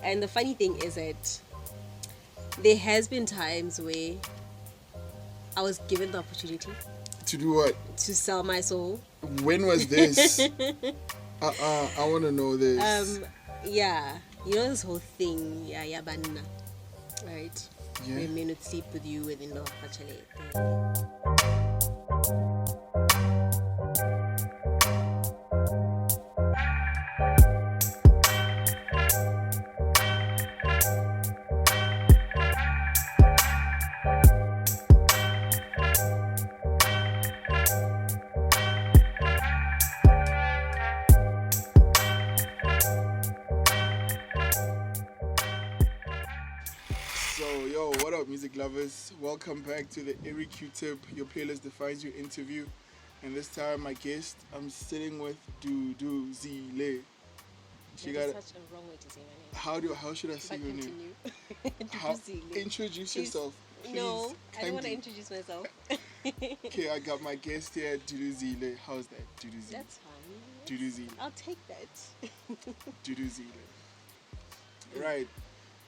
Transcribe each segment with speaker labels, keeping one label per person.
Speaker 1: And the funny thing is that there has been times where I was given the opportunity
Speaker 2: To do what?
Speaker 1: to sell my soul.
Speaker 2: When was this? I want to know this.
Speaker 1: Yeah, you know this whole thing, yeah, banana, right?
Speaker 2: Yeah.
Speaker 1: Where men would sleep with you within the actually.
Speaker 2: So, yo, what up, music lovers? Welcome back to the Airyqtip, your playlist defines you interview. And this time, my guest, I'm sitting with Duduzile.
Speaker 1: That's such a wrong way to say my name.
Speaker 2: How should I say
Speaker 1: But
Speaker 2: your name?
Speaker 1: Duduzile.
Speaker 2: Introduce yourself, please.
Speaker 1: No, I don't want to
Speaker 2: kindly.
Speaker 1: introduce myself.
Speaker 2: Okay, I got my guest here, Duduzile. How's that, Duduzile?
Speaker 1: That's fine.
Speaker 2: Duduzile.
Speaker 1: I'll take that.
Speaker 2: Duduzile. Right.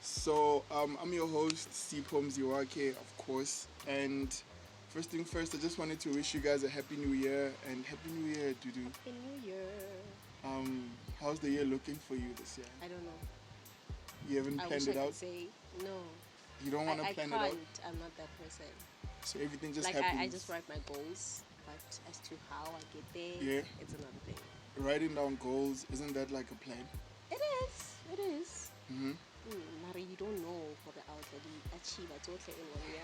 Speaker 2: So, I'm your host, Sipho Mziwakhe, of course. And first thing first, I just wanted to wish you guys a happy new year. And happy new year, Dudu.
Speaker 1: Happy New Year.
Speaker 2: How's the year looking for you this year?
Speaker 1: I don't know.
Speaker 2: You haven't
Speaker 1: I
Speaker 2: planned
Speaker 1: wish
Speaker 2: it
Speaker 1: I
Speaker 2: out?
Speaker 1: could say no.
Speaker 2: You don't want to plan it out?
Speaker 1: I can't. I'm not that person.
Speaker 2: So everything just
Speaker 1: Like
Speaker 2: happens?
Speaker 1: I just write my goals, but as to how I get there,
Speaker 2: Yeah.
Speaker 1: it's another thing.
Speaker 2: Writing down goals, isn't that like a plan?
Speaker 1: It is. It is.
Speaker 2: Mm-hmm.
Speaker 1: Mara, you don't know for the outlet you achieve at all in 1 year.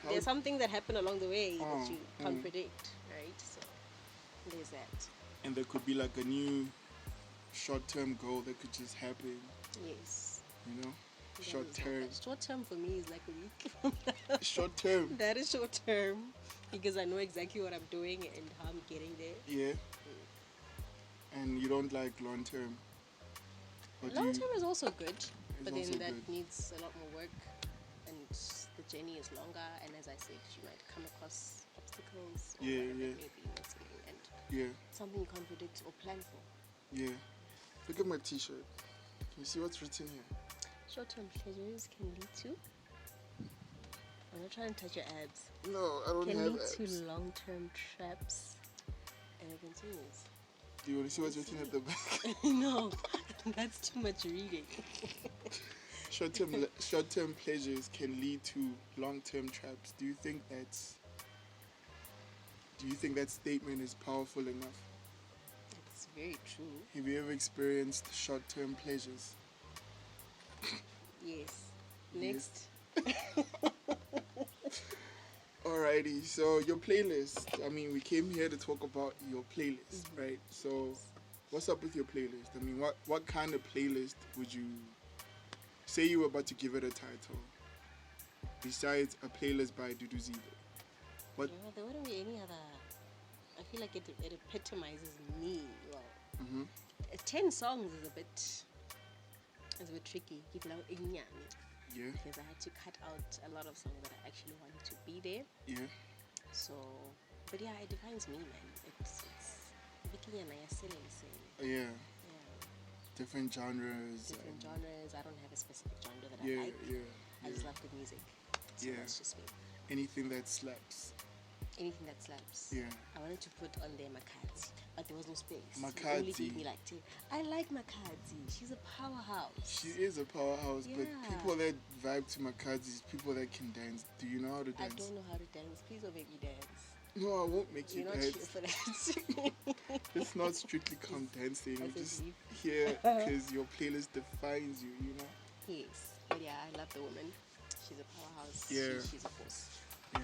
Speaker 2: How-
Speaker 1: There's something that happened along the way
Speaker 2: Oh,
Speaker 1: that you can't predict, right? So there's that.
Speaker 2: And there could be like a new short-term goal that could just happen,
Speaker 1: Yes.
Speaker 2: you know?
Speaker 1: That
Speaker 2: Short
Speaker 1: is
Speaker 2: term.
Speaker 1: not bad. Short term for me is like a week.
Speaker 2: Short term.
Speaker 1: That is short term because I know exactly what I'm doing and how I'm getting there.
Speaker 2: Yeah. And you don't like long term. Or do
Speaker 1: Long
Speaker 2: you-
Speaker 1: term is also good, but then
Speaker 2: also
Speaker 1: that
Speaker 2: good.
Speaker 1: needs a lot more work and the journey is longer. And as I said, you might come across obstacles or
Speaker 2: Yeah,
Speaker 1: whatever
Speaker 2: yeah.
Speaker 1: it may be, and
Speaker 2: Yeah,
Speaker 1: something you can't predict or plan for.
Speaker 2: yeah. Look at my t-shirt. Can you see what's written here?
Speaker 1: Short-term pleasures can lead to. I'm not trying to touch your abs.
Speaker 2: No, I don't
Speaker 1: Can
Speaker 2: have
Speaker 1: lead
Speaker 2: abs.
Speaker 1: to long-term traps. And it continues.
Speaker 2: Do you want to see what's written at the back?
Speaker 1: No, that's too much reading.
Speaker 2: Short-term pleasures can lead to long-term traps. Do you think that statement is powerful enough?
Speaker 1: It's very true.
Speaker 2: Have you ever experienced short-term pleasures?
Speaker 1: Yes. Next.
Speaker 2: Alrighty, so your playlist. I mean, we came here to talk about your playlist, right? So, what's up with your playlist? I mean, what kind of playlist would you say you were about to give it a title? Besides a playlist by Duduzile. What?
Speaker 1: Well, there wouldn't be any other. I feel like it epitomizes me. Well,
Speaker 2: Mm-hmm.
Speaker 1: 10 songs is a bit tricky. People are inyani.
Speaker 2: Yeah,
Speaker 1: Because I had to cut out a lot of songs that I actually wanted to be there.
Speaker 2: yeah,
Speaker 1: So, but yeah, it defines me, man. It's Kwelinye ya selling.
Speaker 2: yeah.
Speaker 1: Yeah,
Speaker 2: Different genres.
Speaker 1: different genres. I don't have a specific genre that
Speaker 2: Yeah,
Speaker 1: I like.
Speaker 2: yeah,
Speaker 1: I just
Speaker 2: yeah.
Speaker 1: love good music. So
Speaker 2: Yeah.
Speaker 1: that's just me.
Speaker 2: Anything that slaps.
Speaker 1: Anything that slaps.
Speaker 2: Yeah.
Speaker 1: I wanted to put on there Makadzi, but there was no space. It only
Speaker 2: Makadzi.
Speaker 1: gave me like 10. I like Makadzi. She's a powerhouse.
Speaker 2: She is a powerhouse, but
Speaker 1: Yeah.
Speaker 2: people that vibe to Makadzi is people that can dance. Do you know how to
Speaker 1: I
Speaker 2: dance?
Speaker 1: don't know how to dance. Please don't make me dance.
Speaker 2: No, I won't make you
Speaker 1: You're not
Speaker 2: dance.
Speaker 1: here for that.
Speaker 2: It's not strictly come dancing.
Speaker 1: That's
Speaker 2: We're
Speaker 1: a
Speaker 2: just
Speaker 1: beef.
Speaker 2: here because your playlist defines you, you know?
Speaker 1: Yes. But yeah, I love the woman. She's a powerhouse.
Speaker 2: Yeah.
Speaker 1: She's a force.
Speaker 2: Yeah.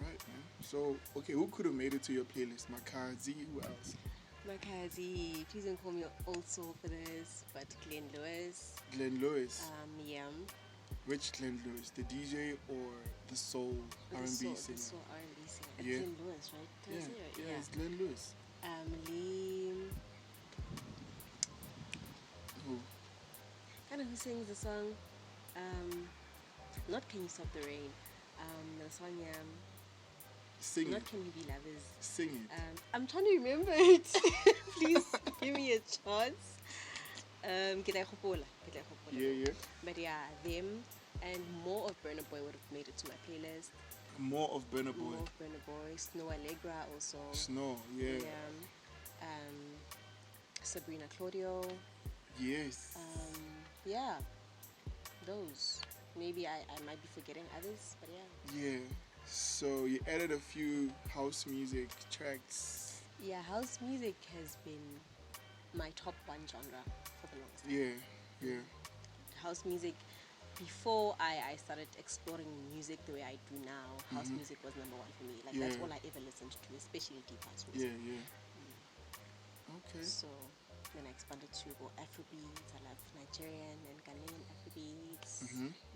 Speaker 2: Alright, man. So, okay, who could have made it to your playlist? Makadzi, who else?
Speaker 1: Makazi, please don't call me old soul for this, but Glenn Lewis.
Speaker 2: Glenn Lewis.
Speaker 1: Yeah.
Speaker 2: Which Glenn Lewis? The DJ or the soul R&B singer?
Speaker 1: The soul R&B singer.
Speaker 2: Yeah.
Speaker 1: Glenn Lewis, right? Did I say it?
Speaker 2: Yeah, it's Glenn Lewis.
Speaker 1: Liam.
Speaker 2: Who?
Speaker 1: I don't know who sings the song. Not Can You Stop the Rain. The song,
Speaker 2: Sing
Speaker 1: not
Speaker 2: it.
Speaker 1: Can We Be Lovers.
Speaker 2: Sing it.
Speaker 1: I'm trying to remember it. Please give me a chance. Ke tla e gopola, ke tla e gopola.
Speaker 2: Yeah.
Speaker 1: But yeah, them and more of Burna Boy would have made it to my playlist.
Speaker 2: More of Burna Boy.
Speaker 1: More of Burna Boy, Snow Allegra also.
Speaker 2: Snow, yeah.
Speaker 1: Sabrina Claudio.
Speaker 2: Yes.
Speaker 1: Yeah, those. Maybe I might be forgetting others, but yeah.
Speaker 2: Yeah. So you added a few house music tracks.
Speaker 1: Yeah, house music has been my top one genre for the long time.
Speaker 2: Yeah.
Speaker 1: House music, before I started exploring music the way I do now, house music was number one for me. Like that's all I ever listened to, especially deep house music.
Speaker 2: Yeah. Okay.
Speaker 1: So then I expanded to go Afrobeats. I love Nigerian and Ghanaian Afrobeats.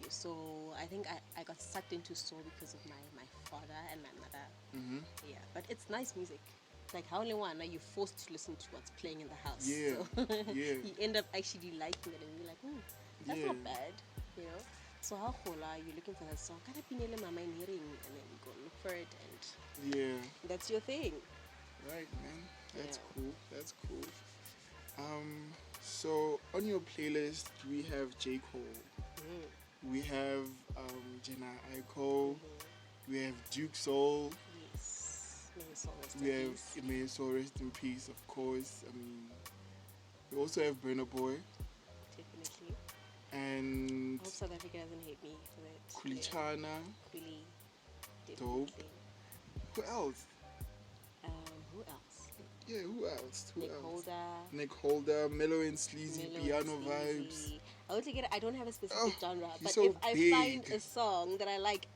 Speaker 1: So I think I got sucked into soul because of my father and my mother. Yeah, but it's nice music. Like how only one, you're forced to listen to what's playing in the house.
Speaker 2: Yeah.
Speaker 1: So
Speaker 2: Yeah.
Speaker 1: you end up actually liking it and you're like, that's not bad, you know. So how you're looking for that song, kind of pinele mama in hearing, and then you go look for it, and
Speaker 2: Yeah.
Speaker 1: that's your thing.
Speaker 2: Right, man. That's cool. That's cool. So on your playlist we have J. Cole. We have Jhené, Aiko. We have Dukesoul.
Speaker 1: Yes. May his soul rest in
Speaker 2: We have
Speaker 1: peace.
Speaker 2: May his soul rest in peace, of course. I mean, we also have Burna Boy
Speaker 1: Definitely.
Speaker 2: and
Speaker 1: I hope South Africa doesn't hate me for that.
Speaker 2: Khuli, Channa.
Speaker 1: Khuli.
Speaker 2: Dope.
Speaker 1: Definitely.
Speaker 2: Who else?
Speaker 1: Who else?
Speaker 2: Yeah, who else? Who
Speaker 1: Nick
Speaker 2: else?
Speaker 1: Holder.
Speaker 2: Nick Holder, Mellow and Sleazy,
Speaker 1: Mellow
Speaker 2: piano
Speaker 1: and
Speaker 2: vibes.
Speaker 1: Sleazy. I would like it. I don't have a specific genre,
Speaker 2: he's
Speaker 1: but
Speaker 2: so
Speaker 1: if I
Speaker 2: big.
Speaker 1: find a song that I like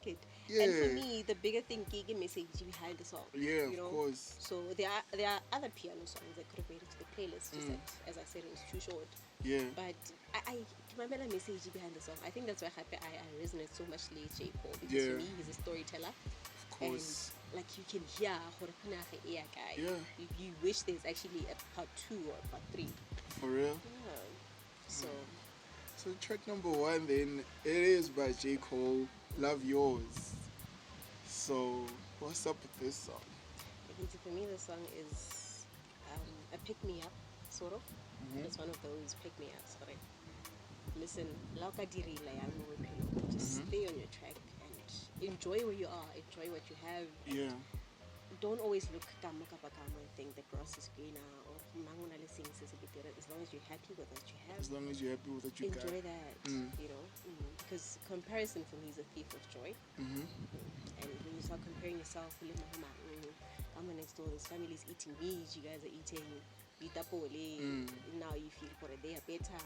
Speaker 1: it.
Speaker 2: Yeah.
Speaker 1: And for me, the bigger thing, gig message behind the song.
Speaker 2: Yeah,
Speaker 1: you know?
Speaker 2: of course.
Speaker 1: So there are other piano songs that could have made it to the playlist. Just that, as I said, it was too short.
Speaker 2: Yeah.
Speaker 1: But I remember the message behind the song. I think that's why I resonate so much with J. Cole, because
Speaker 2: Yeah.
Speaker 1: to me he's a storyteller.
Speaker 2: Of course.
Speaker 1: And like you can hear guy.
Speaker 2: Yeah.
Speaker 1: You wish there's actually a part 2 or part 3.
Speaker 2: For real?
Speaker 1: Yeah. So
Speaker 2: So track number 1 then, it is by J. Cole, Love Yours. So what's up with this song?
Speaker 1: I think for me the song is a pick-me-up, sort of. It's one of those pick-me-ups. Right? Listen, just stay on your track and enjoy where you are, enjoy what you have.
Speaker 2: Yeah.
Speaker 1: Don't always look and think the grass is greener or as long as you're happy with what you have.
Speaker 2: As long as you're happy with what you
Speaker 1: enjoy
Speaker 2: got.
Speaker 1: that, you know, because comparison for me is a thief of joy. And when you start comparing yourself with I'm next door, this family is eating meat, you guys are eating bitapole, now you feel for they are better,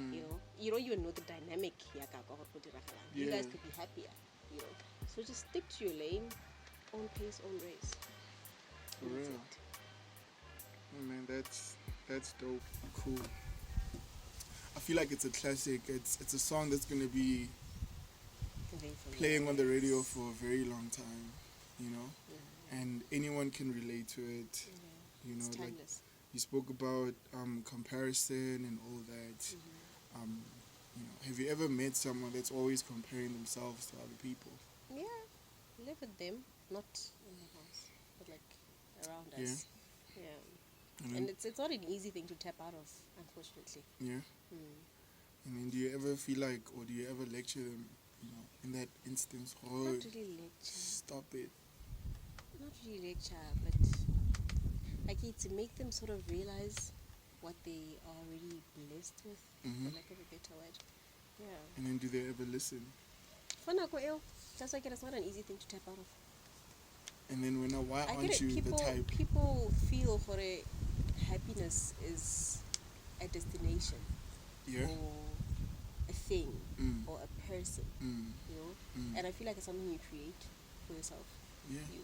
Speaker 1: you know the dynamic. You guys could be happier, you know. So just stick to your lane, own pace, own race.
Speaker 2: For real. Oh man, that's dope. Cool. I feel like it's a classic. It's a song that's gonna be playing on the radio for a very long time, you know, and anyone can relate to it. You know, like you spoke about comparison and all that. You know, have you ever met someone that's always comparing themselves to other people?
Speaker 1: Yeah, live with them, not in the house, but like around us. Yeah. And it's not an easy thing to tap out of, unfortunately.
Speaker 2: Yeah. And then do you ever feel like, or do you ever lecture them, you know, in that instance? Oh,
Speaker 1: not really lecture.
Speaker 2: Stop it.
Speaker 1: Not really lecture, but like to make them sort of realize what they are really blessed with, for lack of a better word. Yeah.
Speaker 2: And then do they ever listen?
Speaker 1: That's like it's not an easy thing to tap out of.
Speaker 2: And then why aren't you
Speaker 1: people,
Speaker 2: the type?
Speaker 1: People feel for a happiness is a destination, or a thing, or a person, you know. And I feel like it's something you create for yourself.
Speaker 2: Yeah.
Speaker 1: We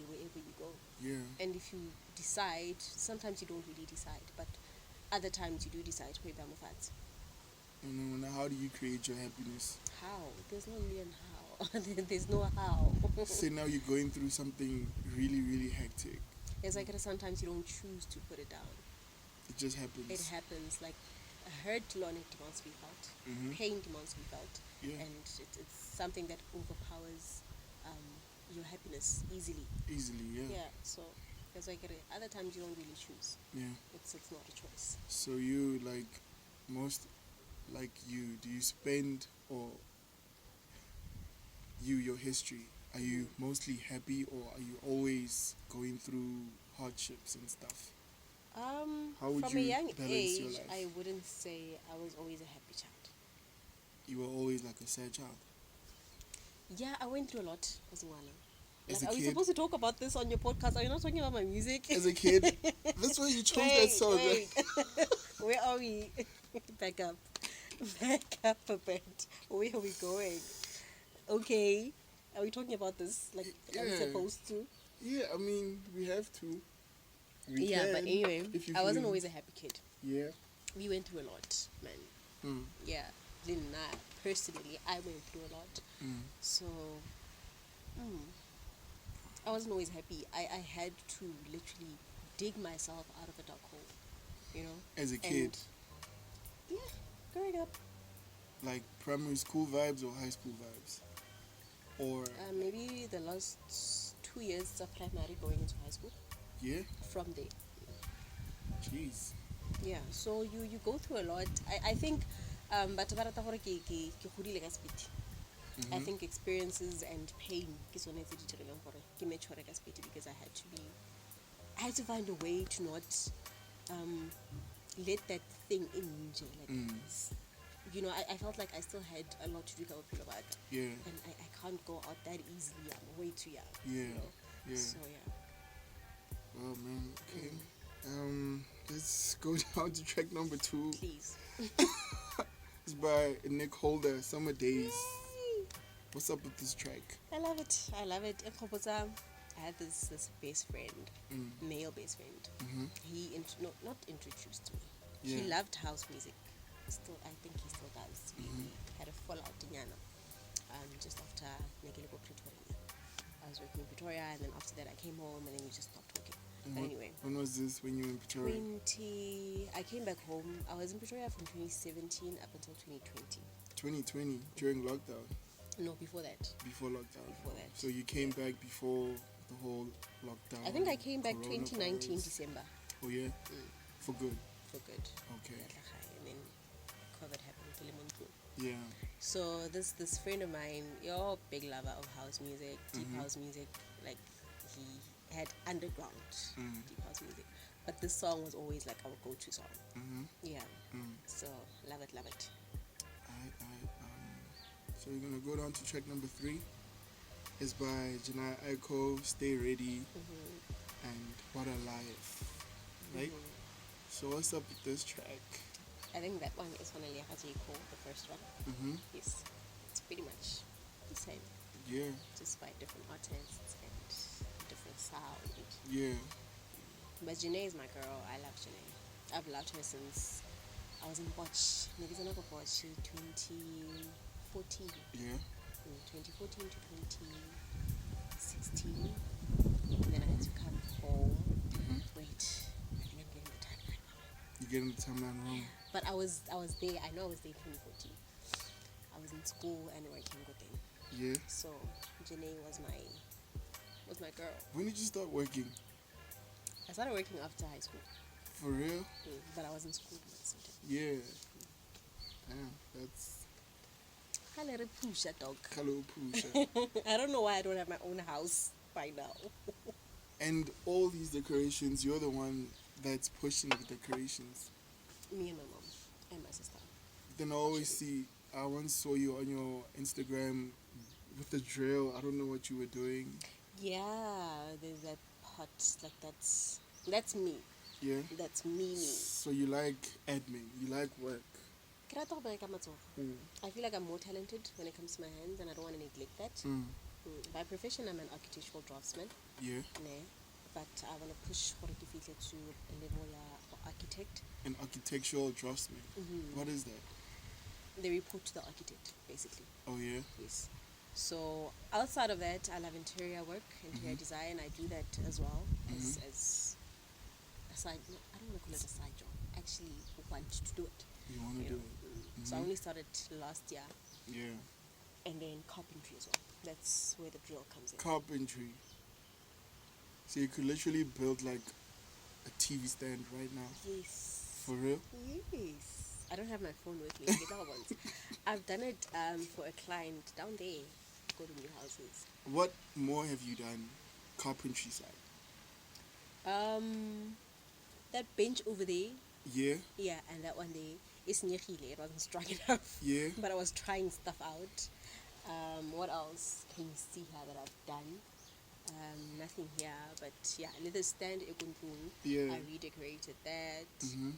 Speaker 1: wherever you go.
Speaker 2: Yeah.
Speaker 1: And if you decide, sometimes you don't really decide, but other times you do decide.
Speaker 2: And then how do you create your happiness?
Speaker 1: How? There's no really how. There's no how.
Speaker 2: Say now you're going through something really, really hectic.
Speaker 1: It's like sometimes you don't choose to put it down.
Speaker 2: It just happens.
Speaker 1: It happens. Like a hurt demands to be felt. Pain demands to be felt.
Speaker 2: Yeah.
Speaker 1: And it's something that overpowers your happiness easily.
Speaker 2: Easily, yeah.
Speaker 1: Yeah. So That's why I get it. Other times you don't really choose.
Speaker 2: Yeah.
Speaker 1: It's not a choice.
Speaker 2: So you do you spend or your history? Are you mostly happy or are you always going through hardships and stuff? How would
Speaker 1: From
Speaker 2: you
Speaker 1: a young
Speaker 2: balance
Speaker 1: age,
Speaker 2: your life?
Speaker 1: I wouldn't say I was always a happy child.
Speaker 2: You were always like a sad child.
Speaker 1: Yeah, I went through a lot as well.
Speaker 2: As a
Speaker 1: are we
Speaker 2: kid?
Speaker 1: supposed to talk about this on your podcast? Are you not talking about my music?
Speaker 2: As a kid, that's why you chose that song.
Speaker 1: Wait. Where are we? Back up a bit. Where are we going? Okay, are we talking about this like
Speaker 2: Yeah.
Speaker 1: I'm supposed to?
Speaker 2: Yeah, I mean, we have to. We
Speaker 1: Yeah,
Speaker 2: can,
Speaker 1: but anyway,
Speaker 2: if you
Speaker 1: I wasn't
Speaker 2: feel-
Speaker 1: always a happy kid.
Speaker 2: Yeah.
Speaker 1: We went through a lot, man.
Speaker 2: Mm.
Speaker 1: Yeah, didn't I? Personally, I went through a lot.
Speaker 2: Mm.
Speaker 1: So, I wasn't always happy. I had to literally dig myself out of a dark hole, you know?
Speaker 2: As a kid,
Speaker 1: Yeah, growing up.
Speaker 2: like primary school vibes or high school vibes? Or,
Speaker 1: Maybe the last 2 years of primary going into high school.
Speaker 2: yeah?
Speaker 1: From there.
Speaker 2: Jeez.
Speaker 1: Yeah, so you go through a lot. I think, batho ba rata gore ke godile ka speed. I think experiences and pain ke tsone tse di dirileng gore ke mature ka speed because I had to find a way to not let that thing in me. Like, you know, I felt like I still had a lot to do with people back.
Speaker 2: Yeah.
Speaker 1: And I can't go out that easily. I'm way too young.
Speaker 2: Yeah.
Speaker 1: You know?
Speaker 2: Yeah.
Speaker 1: So, yeah.
Speaker 2: Oh, man. Okay. Let's go down to track number 2.
Speaker 1: Please.
Speaker 2: It's by Nick Holder, Summer Days.
Speaker 1: Yay!
Speaker 2: What's up with this track?
Speaker 1: I love it. I had this best friend, male best friend. He not introduced me.
Speaker 2: Yeah.
Speaker 1: He loved house music. I think he still does. We had a fallout in Yana. Just after Negelebo Pretoria. I was working in Pretoria, and then after that I came home, and then we just stopped talking. But anyway.
Speaker 2: When was this? When you were in Pretoria?
Speaker 1: I came back home. I was in Pretoria from 2017 up until 2020.
Speaker 2: 2020, during lockdown.
Speaker 1: No, before that.
Speaker 2: Before lockdown.
Speaker 1: Before that.
Speaker 2: So you came back before the whole lockdown.
Speaker 1: I think I came back
Speaker 2: coronavirus.
Speaker 1: 2019 December.
Speaker 2: Oh yeah, for good.
Speaker 1: For good.
Speaker 2: Okay.
Speaker 1: And then COVID happened.
Speaker 2: Yeah.
Speaker 1: So this friend of mine, you're a big lover of house music, deep house music. Like, he had underground deep house music. But this song was always like our go-to song. Yeah. So love it.
Speaker 2: So we're gonna go down to track number 3. It's by Jhené, Aiko, Stay Ready, and What a Life. Right? So what's up with this track?
Speaker 1: I think that one is one of J.Cole, the first one. Yes. It's pretty much the same.
Speaker 2: Yeah.
Speaker 1: Just by different artists and different sound.
Speaker 2: Yeah.
Speaker 1: But Jhené is my girl. I love Jhené. I've loved her since I was in Watch. Maybe it's another Watch 2014.
Speaker 2: Yeah.
Speaker 1: 2014 to 2016. And then I had to come home. Wait, I think I'm getting the timeline wrong.
Speaker 2: You're getting the timeline wrong.
Speaker 1: But I was there. I know I was there in 2014. I was in school and working with them.
Speaker 2: Yeah.
Speaker 1: So Jhené was my girl.
Speaker 2: When did you start working?
Speaker 1: I started working after high school.
Speaker 2: For real?
Speaker 1: But I was in school at the same time.
Speaker 2: Yeah. Damn, that's
Speaker 1: Hello, Pusha dog.
Speaker 2: Hello Pusha.
Speaker 1: I don't know why I don't have my own house by now.
Speaker 2: And all these decorations, you're the one that's pushing the decorations.
Speaker 1: Me and my mom and my sister.
Speaker 2: Then I always see, I once saw you on your Instagram with the drill. I don't know what you were doing.
Speaker 1: Yeah, there's that part, like that's me.
Speaker 2: Yeah?
Speaker 1: That's me.
Speaker 2: So you like admin, you like work.
Speaker 1: I feel like I'm more talented when it comes to my hands, and I don't want to neglect that. By profession, I'm an architectural draftsman.
Speaker 2: Yeah.
Speaker 1: But I want to push for it to a level of architect.
Speaker 2: An architectural draftsman. What is that?
Speaker 1: They report to the architect, basically.
Speaker 2: Oh yeah?
Speaker 1: Yes. So outside of that, I love interior work, interior design. I do that as well as a side. No, I don't want to call it a side job. Actually, I want to do it.
Speaker 2: You want to do it?
Speaker 1: So I only started last year.
Speaker 2: Yeah.
Speaker 1: And then carpentry as well. That's where the drill comes in.
Speaker 2: Carpentry. So you could literally build like a TV stand right now.
Speaker 1: Yes.
Speaker 2: For real?
Speaker 1: Yes. I don't have my phone with me. Get that once. I've done it for a client down there. Go to new houses.
Speaker 2: What more have you done? Carpentry side.
Speaker 1: That bench over there.
Speaker 2: Yeah.
Speaker 1: Yeah, and that one day it's nyekile. It wasn't strong enough.
Speaker 2: Yeah.
Speaker 1: But I was trying stuff out. What else can you see here that I've done? Nothing here, but yeah, little stand ekuntun.
Speaker 2: Yeah.
Speaker 1: I redecorated that.
Speaker 2: Mm-hmm.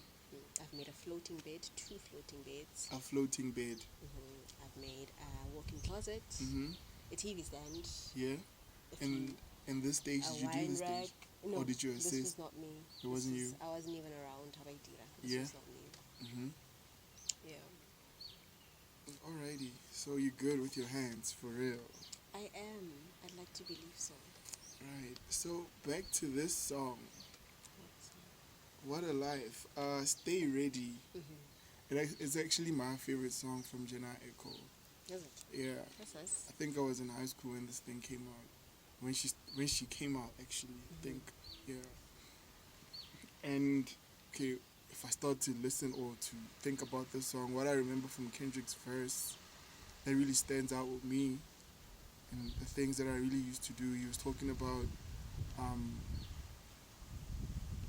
Speaker 1: I've made a floating bed, 2 floating beds.
Speaker 2: A floating bed.
Speaker 1: I've made a walk-in closet, a TV stand.
Speaker 2: Yeah. And in this stage, did you do this
Speaker 1: rack.
Speaker 2: stage?
Speaker 1: No,
Speaker 2: or did you assist?
Speaker 1: This was not me.
Speaker 2: It wasn't you?
Speaker 1: I wasn't even around. This
Speaker 2: Yeah.
Speaker 1: was not me.
Speaker 2: Mm-hmm.
Speaker 1: Yeah.
Speaker 2: Alrighty. So you're good with your hands, for real.
Speaker 1: I am. I'd like to believe so.
Speaker 2: Right. So back to this song. What a life. Stay Ready. It's actually my favorite song from Jhené Aiko.
Speaker 1: Is it?
Speaker 2: Yeah.
Speaker 1: That's nice.
Speaker 2: I think I was in high school when this thing came out. When she came out, actually, I think. Yeah. And okay, if I start to listen or to think about this song, what I remember from Kendrick's verse that really stands out with me, and the things that I really used to do, he was talking about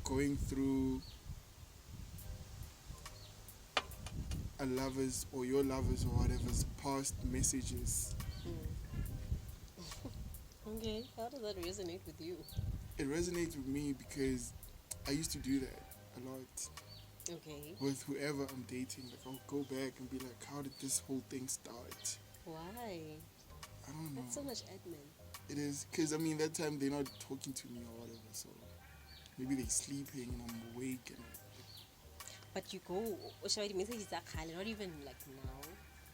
Speaker 2: going through a lover's or your lover's or whatever's past messages.
Speaker 1: Okay, how does that resonate with you?
Speaker 2: It resonates with me because I used to do that a lot.
Speaker 1: Okay.
Speaker 2: With whoever I'm dating. Like, I'll go back and be like, how did this whole thing start?
Speaker 1: Why?
Speaker 2: I don't know.
Speaker 1: That's so much admin.
Speaker 2: It is, because I mean, that time they're not talking to me or whatever, so maybe they're sleeping and I'm awake. And
Speaker 1: but you go, the messages are not even like now.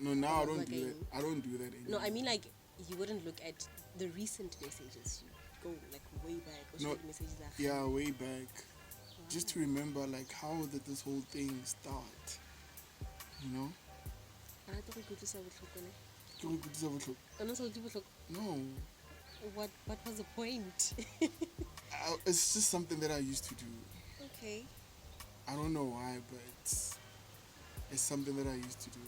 Speaker 2: no, now I don't do that. I don't do that anymore.
Speaker 1: No, I mean like you wouldn't look at the recent messages. You go like way back.
Speaker 2: No,
Speaker 1: messages are
Speaker 2: yeah, way back. Wow. Just to remember, like, how did this whole thing start? You know? No.
Speaker 1: What was the point?
Speaker 2: It's just something that I used to do.
Speaker 1: Okay.
Speaker 2: I don't know why, but it's something that I used to do.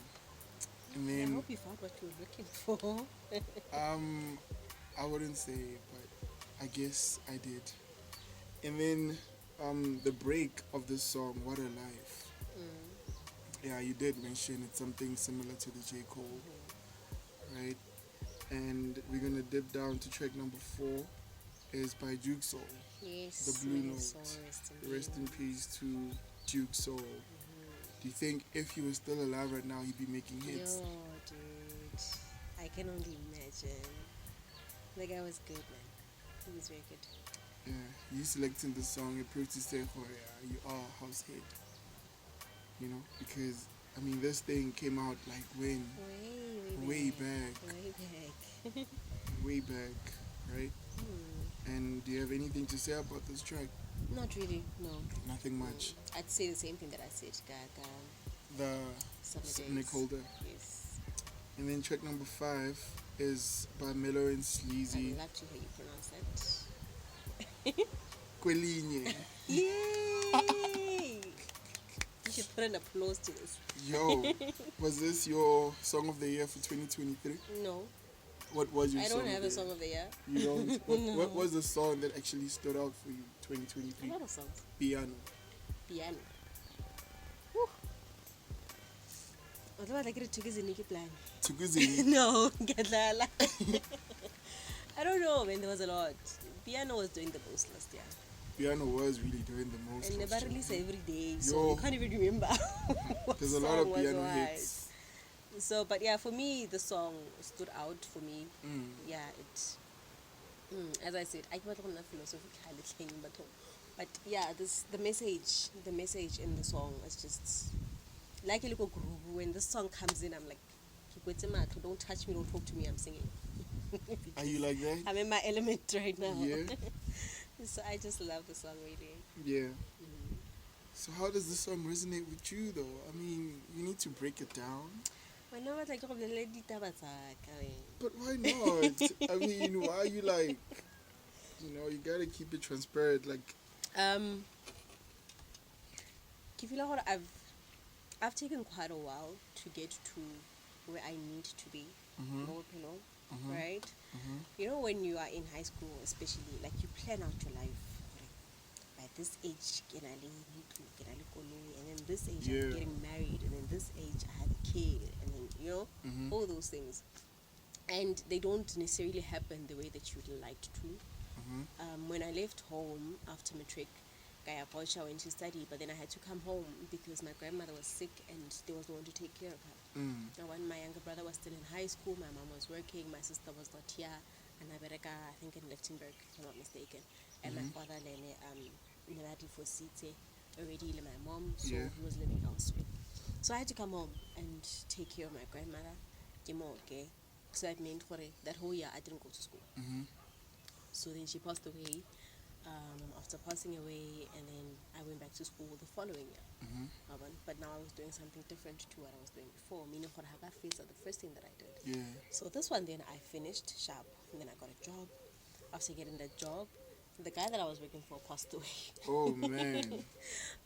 Speaker 2: And then
Speaker 1: I hope you found what you were looking for.
Speaker 2: I wouldn't say, but I guess I did. And then the break of this song, What a Life. Yeah, you did mention it's something similar to the J. Cole, right? And we're going to dip down to track number 4 is by Dukesoul.
Speaker 1: Yes.
Speaker 2: The Blue Note. Rest in peace to Dukesoul. Do you think if he was still alive right now, he'd be making hits?
Speaker 1: Yo, dude. I can only imagine. The guy was good, man. He was very good.
Speaker 2: Yeah, you selecting the song, it proves to say, oh yeah, you are house head. You know, because, I mean, this thing came out like when? Way back. Way back, right? And do you have anything to say about this track?
Speaker 1: Not really, no.
Speaker 2: Nothing much.
Speaker 1: I'd say the same thing that I said, Gaga.
Speaker 2: The Nick Holder.
Speaker 1: Yes.
Speaker 2: And then track number 5 is by Mellow and Sleazy.
Speaker 1: I'd love to hear you pronounce that.
Speaker 2: Kwelinye.
Speaker 1: Yay! You should put an applause to this.
Speaker 2: Yo, was this your song of the year for 2023?
Speaker 1: No.
Speaker 2: What was your song?
Speaker 1: I don't have a song of the year.
Speaker 2: You don't?
Speaker 1: No.
Speaker 2: What was the song that actually stood out for you 2023?
Speaker 1: A lot of songs.
Speaker 2: Piano.
Speaker 1: Whew. Although I like it to plan.
Speaker 2: Tukuzini?
Speaker 1: No, Gadlala. I don't know, man, there was a lot. Piano was doing the most last year.
Speaker 2: Piano was really doing the most.
Speaker 1: And never release every day, so
Speaker 2: Yo.
Speaker 1: you can't even remember.
Speaker 2: There's a lot of piano hits.
Speaker 1: So, but yeah, for me, the song stood out for me. Yeah, as I said, I can't philosophy, but yeah, the message in the song is just like a little groove. When the song comes in, I'm like, don't touch me, don't talk to me, I'm singing.
Speaker 2: Are you like that?
Speaker 1: I'm in my element right now.
Speaker 2: Yeah.
Speaker 1: So I just love the song really.
Speaker 2: Yeah. So how does this song resonate with you though? I mean, you need to break it down.
Speaker 1: But
Speaker 2: But why not? I mean, why are you like You know, you gotta keep it transparent. Like,
Speaker 1: I've taken quite a while to get to where I need to be. Right? You know, when you are in high school, especially, like, you plan out your life. Like, by this age, and then this age I'm getting married, and then this age I have a kid, and then, you know, all those things. And they don't necessarily happen the way that you'd like to. When I left home after matric, I went to study, but then I had to come home because my grandmother was sick and there was no one to take care of her. Now, when my younger brother was still in high school, my mom was working, my sister was not here, and I think in Lichtenburg, if I'm not mistaken. And my father, already my mom, so he was living elsewhere. So I had to come home and take care of my grandmother. So that meant for that whole year I didn't go to school. So then she passed away. After passing away, and then I went back to school the following year. But now I was doing something different to what I was doing before. Meaning for the first thing that I did. So this one, then I finished sharp, and then I got a job. After getting that job, the guy that I was working for passed away.
Speaker 2: Oh man.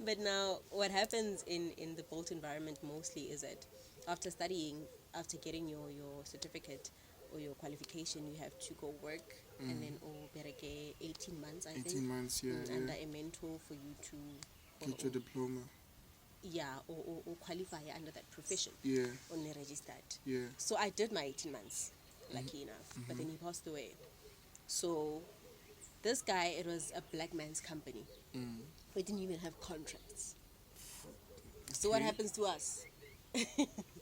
Speaker 1: But now what happens in the Bolt environment mostly is that after studying, after getting your certificate or your qualification, you have to go work and then 18 months, I think.
Speaker 2: 18 months,
Speaker 1: under a mentor for you to
Speaker 2: get your diploma.
Speaker 1: Yeah, or qualify under that profession.
Speaker 2: Yeah.
Speaker 1: Or registered.
Speaker 2: Yeah.
Speaker 1: So I did my 18 months, lucky enough. But then he passed away. So this guy, it was a black man's company. We didn't even have contracts. So what happens to us?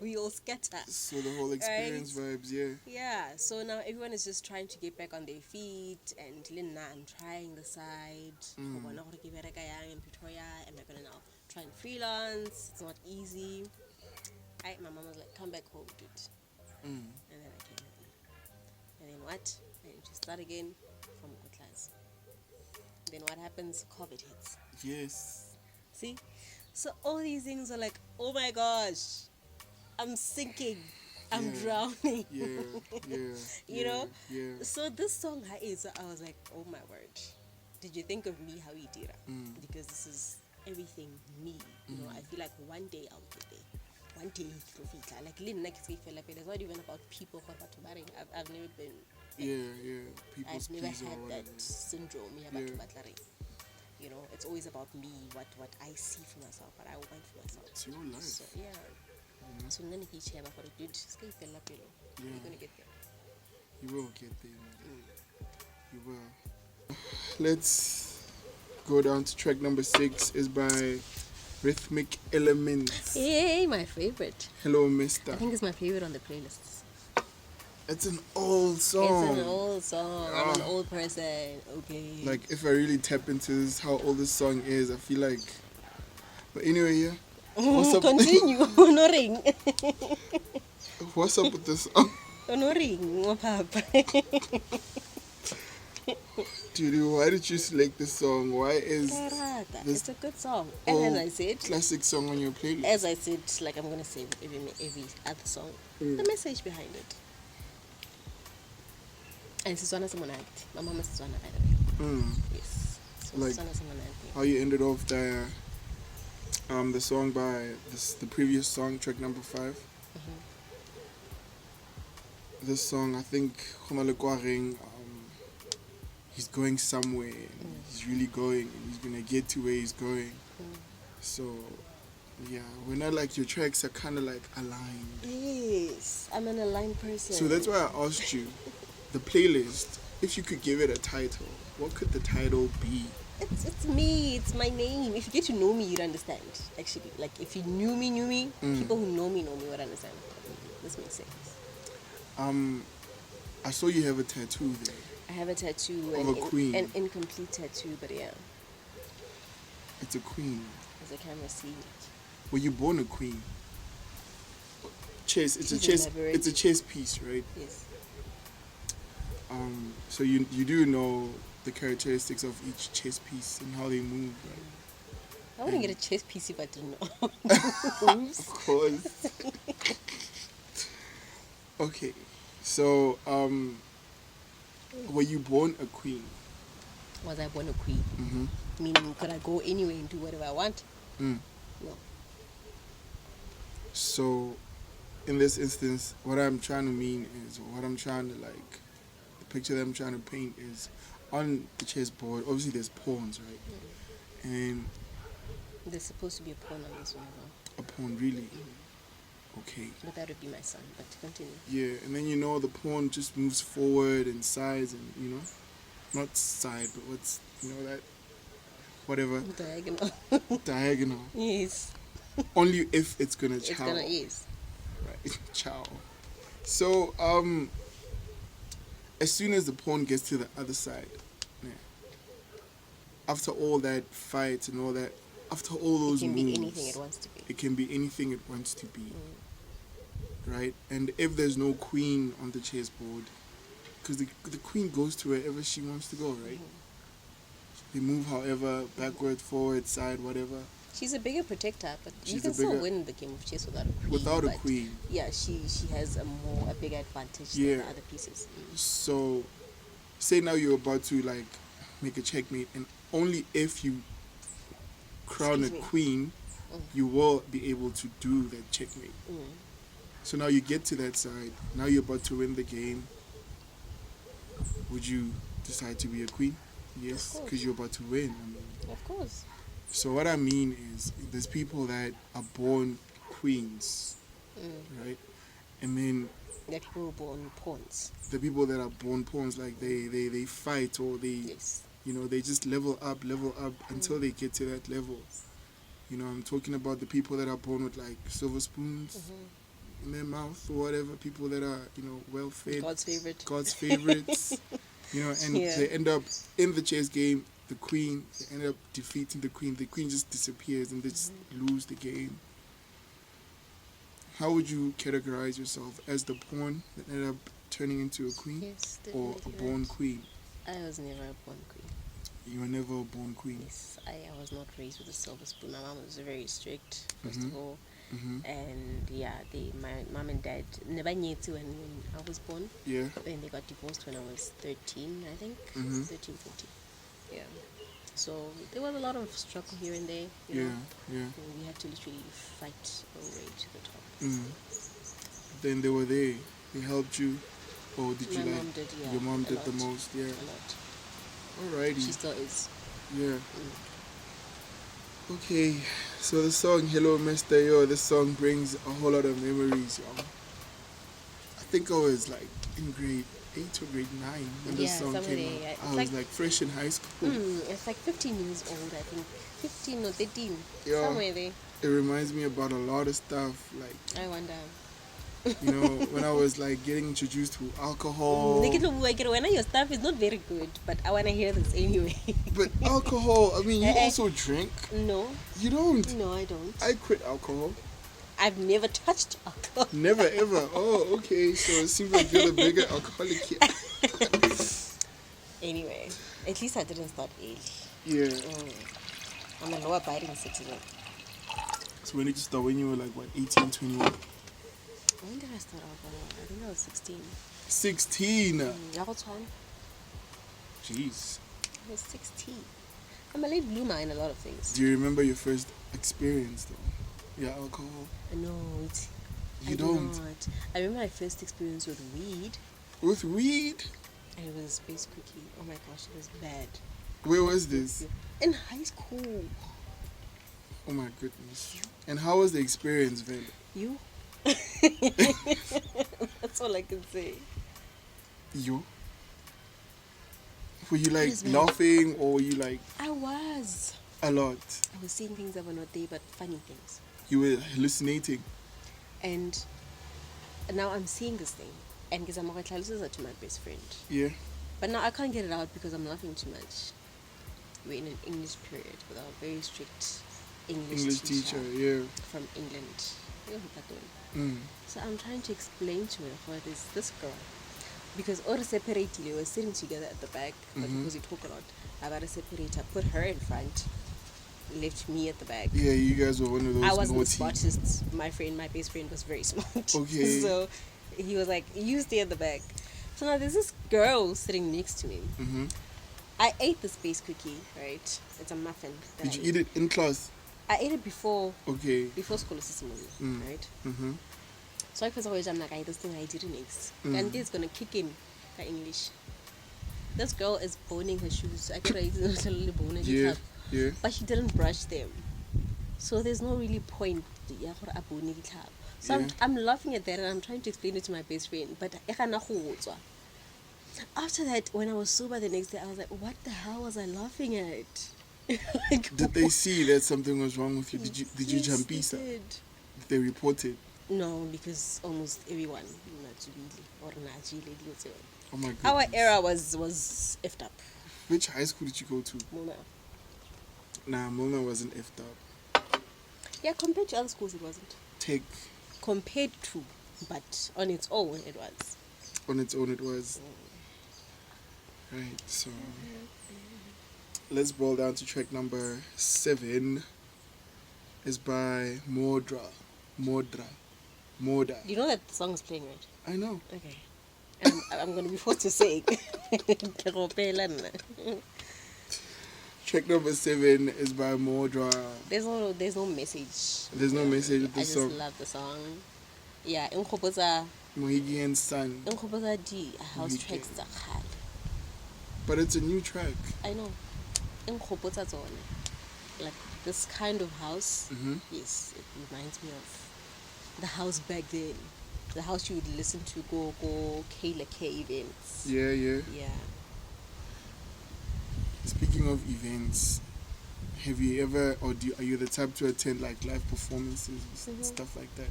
Speaker 1: We all scatter.
Speaker 2: So the whole experience vibes,
Speaker 1: Yeah, so now everyone is just trying to get back on their feet, and I'm trying the side. Am I gonna now try and freelance? It's not easy. My mom was like, come back home, dude. And then I came home. And then what? I need to start again from good class. Then what happens? COVID hits.
Speaker 2: Yes.
Speaker 1: See? So all these things are like, oh my gosh, I'm sinking, I'm drowning. You know?
Speaker 2: Yeah.
Speaker 1: So this song, I was like, oh my word, did you think of me, Hawidira? Because this is everything me. You know, I feel like one day I'll get there. One day like it's not even about people. I've never been.
Speaker 2: People's
Speaker 1: I've never had that syndrome. You know, it's always about me, what I see for myself, what I want for myself.
Speaker 2: It's your life.
Speaker 1: So, So I'm gonna teach him about it, dude. You're gonna get there.
Speaker 2: You will get there, man. You will. Let's go down to track number 6. Is by Rhythmic Elements.
Speaker 1: Hey, my favorite.
Speaker 2: Hello, Mister.
Speaker 1: I think it's my favorite on the playlists.
Speaker 2: It's an old song.
Speaker 1: It's an old song. I'm an old person. Okay.
Speaker 2: Like, if I really tap into this, how old this song is, I feel like. But anyway, what's up?
Speaker 1: Continue. Honoring.
Speaker 2: What's up with this song?
Speaker 1: Honoring, Papa.
Speaker 2: Dude, why did you select this song? Why is this
Speaker 1: it's a good song? And as I said,
Speaker 2: classic song on your playlist?
Speaker 1: As I said, like I'm gonna say every other song, the message behind it. And Siswana Simonanti. My mom is Siswana, by the way. Yes. So
Speaker 2: like
Speaker 1: Siswana Simonanti.
Speaker 2: How you ended off the song by the previous song, track number 5. This song, I think, he's going somewhere. And he's really going. And he's gonna get to where he's going. So, yeah, when I like your tracks are kind of like aligned.
Speaker 1: Yes, I'm an aligned person.
Speaker 2: So that's why I asked you. The playlist, if you could give it a title, what could the title be?
Speaker 1: It's me, it's my name. If you get to know me, you'd understand. Actually, like if you knew me, people who know me would understand. This makes sense.
Speaker 2: I saw you have a tattoo there.
Speaker 1: I have a tattoo.
Speaker 2: Of a queen.
Speaker 1: An incomplete tattoo, but yeah.
Speaker 2: It's a queen.
Speaker 1: As a camera see.
Speaker 2: Were you born a queen? Chess. It's a chess piece, right?
Speaker 1: Yes.
Speaker 2: So you do know the characteristics of each chess piece and how they move, right?
Speaker 1: I wouldn't get a chess piece if I didn't know.
Speaker 2: Of course. Okay, so were you born a queen?
Speaker 1: was I born a queen? Meaning, could I go anywhere and do whatever I want? No.
Speaker 2: So, in this instance, what I'm trying to mean is, or what I'm trying to like, the picture that I'm trying to paint is, on the chessboard, obviously there's pawns, right? And
Speaker 1: there's supposed to be a pawn on this one, though.
Speaker 2: a pawn, really? Okay.
Speaker 1: But that would be my son, but continue.
Speaker 2: Yeah, and then the pawn just moves forward and sides and, not side, but what's, that, whatever.
Speaker 1: Diagonal.
Speaker 2: Diagonal.
Speaker 1: Yes.
Speaker 2: Only if it's gonna chow.
Speaker 1: It's gonna, yes.
Speaker 2: Right, chow. So, as soon as the pawn gets to the other side, after all that fight and all that, after all those moves,
Speaker 1: it can be anything it wants to be.
Speaker 2: It can be anything it wants to be. Right? And if there's no queen on the chessboard, because the queen goes to wherever she wants to go, right? They move however, backward, forward, side, whatever.
Speaker 1: She's a bigger protector, but you
Speaker 2: She's
Speaker 1: can still win the game of chess without a queen.
Speaker 2: Without a queen.
Speaker 1: Yeah, she has a bigger advantage than the other pieces.
Speaker 2: So, say now you're about to like make a checkmate, and only if you crown a queen, you will be able to do that checkmate. So now you get to that side. Now you're about to win the game. Would you decide to be a queen? Yes, because you're about to win.
Speaker 1: Of course.
Speaker 2: So what I mean is, there's people that are born queens, right? And then
Speaker 1: the people who are born pawns.
Speaker 2: The people that are born pawns, like they fight, or they, they just level up until they get to that level. I'm talking about the people that are born with like silver spoons in their mouth or whatever. People that are, well fed. God's favorites. And they end up in the chess game. The queen, they end up defeating the queen. The queen just disappears and they just lose the game. How would you categorize yourself? As the pawn that ended up turning into a queen?
Speaker 1: Yes,
Speaker 2: or a born queen?
Speaker 1: I was never a born queen.
Speaker 2: You were never a born queen?
Speaker 1: Yes, I was not raised with a silver spoon. My mom was very strict, first of all. And my mom and dad never knew to when I was born.
Speaker 2: Yeah.
Speaker 1: Then they got divorced when I was 13, I think. 13, 14. Yeah. So there was a lot of struggle here and there. You know? And we had to literally fight our way to the top.
Speaker 2: Then they were there. They helped you, or did
Speaker 1: my
Speaker 2: you
Speaker 1: mom did,
Speaker 2: your mom did the most? Yeah.
Speaker 1: A lot.
Speaker 2: Alrighty.
Speaker 1: She still is.
Speaker 2: Yeah. Okay, so the song Hello Mr. Yo, this song brings a whole lot of memories, y'all. I think I was like in grade 8 or grade 9 when this song came out. I was like fresh in high school.
Speaker 1: It's like 15 years old, I think. 15 or 13.
Speaker 2: Yeah,
Speaker 1: somewhere there.
Speaker 2: It reminds me about a lot of stuff. Like,
Speaker 1: I wonder.
Speaker 2: When I was like getting introduced to alcohol.
Speaker 1: When your stuff is not very good, but I want to hear this anyway.
Speaker 2: But alcohol, I mean, you also drink?
Speaker 1: No.
Speaker 2: You don't?
Speaker 1: No, I don't.
Speaker 2: I quit alcohol.
Speaker 1: I've never touched alcohol.
Speaker 2: Never ever. Oh, okay. So it seems like you're the bigger alcoholic here.
Speaker 1: Anyway, at least I didn't start early.
Speaker 2: Yeah.
Speaker 1: I'm a law-abiding citizen.
Speaker 2: So when did you start? When you were like, what, 18, 21?
Speaker 1: When did I start alcohol? I think I was 16.
Speaker 2: 16? Jeez.
Speaker 1: I was 16. I'm a late bloomer in a lot of things.
Speaker 2: Do you remember your first experience, though? Yeah, alcohol?
Speaker 1: No,
Speaker 2: You don't?
Speaker 1: Not. I remember my first experience with weed.
Speaker 2: With weed?
Speaker 1: And it was Space Cookie. Oh my gosh, it was bad.
Speaker 2: Where was this?
Speaker 1: In high school.
Speaker 2: Oh my goodness. And how was the experience, Vele?
Speaker 1: You? That's all I can say.
Speaker 2: You? Were you like laughing, or were you like...
Speaker 1: I was.
Speaker 2: A lot?
Speaker 1: I was seeing things that were not there, but funny things.
Speaker 2: You were hallucinating?
Speaker 1: And now I'm seeing this thing. And because I'm going to to my best friend.
Speaker 2: Yeah.
Speaker 1: But now I can't get it out because I'm laughing too much. We're in an English period with our very strict English teacher, from England. So I'm trying to explain to her what is this girl. Because all separately, we were sitting together at the back, but because we talk a lot, I got to separate her, put her in front, left me at the back.
Speaker 2: Yeah, you guys were one of those
Speaker 1: I wasn't the smartest. My best friend was very smart.
Speaker 2: Okay.
Speaker 1: So he was like, you stay at the back. So now there's this girl sitting next to me. I ate the space cookie, right? It's a muffin.
Speaker 2: Did you eat it in class?
Speaker 1: I ate it before.
Speaker 2: Okay.
Speaker 1: Before school system, right?
Speaker 2: Mm-hmm.
Speaker 1: So because always I'm like, I this thing I did next, and this gonna kick in the English. This girl is boning her shoes. I could have
Speaker 2: Yeah.
Speaker 1: but she didn't brush them, so there's no really point. So I'm laughing at that and I'm trying to explain it to my best friend, but after that, when I was sober the next day, I was like, what the hell was I laughing at? Like,
Speaker 2: did they see that something was wrong with you? Did you jump
Speaker 1: Did
Speaker 2: they report it?
Speaker 1: No, because almost everyone or
Speaker 2: oh my god.
Speaker 1: Our era was effed up.
Speaker 2: Which high school did you go to?
Speaker 1: Mona.
Speaker 2: Nah, Mona wasn't effed up.
Speaker 1: Yeah, compared to other schools, it wasn't.
Speaker 2: Tech.
Speaker 1: Compared to, but on its own, it was.
Speaker 2: On its own, it was. Right, so let's boil down to track number 7. Is by MÖRDA.
Speaker 1: You know that the song is playing, right?
Speaker 2: I know.
Speaker 1: Okay. And I'm going to be forced to say
Speaker 2: Track number 7 is by MÖRDA.
Speaker 1: There's no message.
Speaker 2: There's no message with the song.
Speaker 1: I just love the song. Yeah,
Speaker 2: Mohigan Sun.
Speaker 1: di house tracks tsa kgale.
Speaker 2: But it's a new track.
Speaker 1: I know. Like this kind of house. Yes, it reminds me of the house back then. The house you would listen to go Kayla K events.
Speaker 2: Yeah. Speaking of events, have you ever, or are you the type to attend like live performances and stuff like that?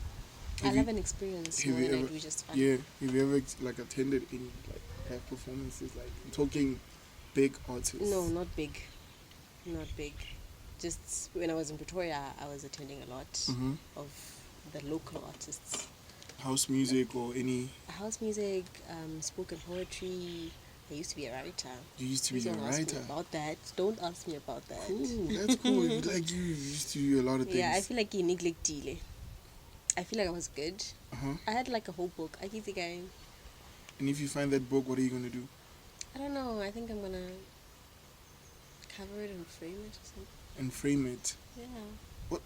Speaker 1: I love an experience.
Speaker 2: Have you ever,
Speaker 1: just fun.
Speaker 2: yeah, have you ever like attended any like live performances? Like I'm talking big artists.
Speaker 1: No, not big. Just when I was in Pretoria, I was attending a lot of the local artists.
Speaker 2: House music or any?
Speaker 1: House music, spoken poetry. I used to be a writer.
Speaker 2: You used to be a
Speaker 1: Don't ask
Speaker 2: writer?
Speaker 1: me about that. Don't ask me about that.
Speaker 2: Cool, that's cool. Like you used to do a lot of things.
Speaker 1: Yeah, I feel like you neglected. I feel like I was good. I had like a whole book. I keep thinking.
Speaker 2: And if you find that book, what are you gonna do?
Speaker 1: I don't know. I think I'm gonna cover it and frame it or something.
Speaker 2: And frame it.
Speaker 1: Yeah.
Speaker 2: What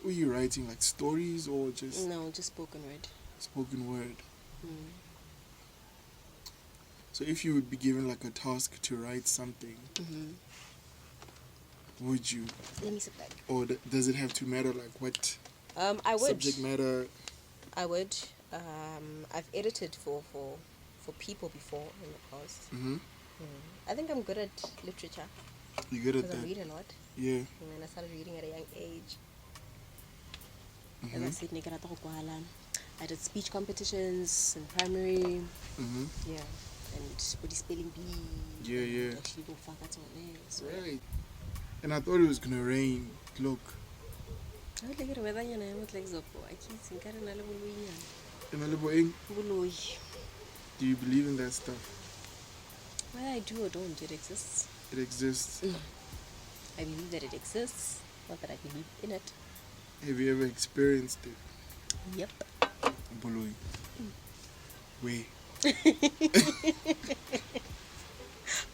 Speaker 2: were you writing? Like stories or just?
Speaker 1: No, just spoken word.
Speaker 2: Spoken word. So if you would be given like a task to write something, would you?
Speaker 1: Let me sit back.
Speaker 2: Or does it have to matter like what?
Speaker 1: I would.
Speaker 2: Subject matter.
Speaker 1: I would. I've edited for people before in the past. I think I'm good at literature.
Speaker 2: You're good at
Speaker 1: that?
Speaker 2: that?
Speaker 1: I read a lot.
Speaker 2: Yeah.
Speaker 1: And I started reading at a young age. As I said, I did speech competitions in primary. Yeah. And with the spelling bee.
Speaker 2: Yeah.
Speaker 1: Actually go fuck that's on there. So
Speaker 2: Right. And I thought it was gonna rain. Look.
Speaker 1: I would like it weather you know with like Zopo. I can't think I don't know.
Speaker 2: Do you believe in that stuff?
Speaker 1: Whether I do or don't, it exists.
Speaker 2: It exists.
Speaker 1: I believe that it exists, not that I believe in it.
Speaker 2: Have you ever experienced it?
Speaker 1: Yep.
Speaker 2: Bului. Wait.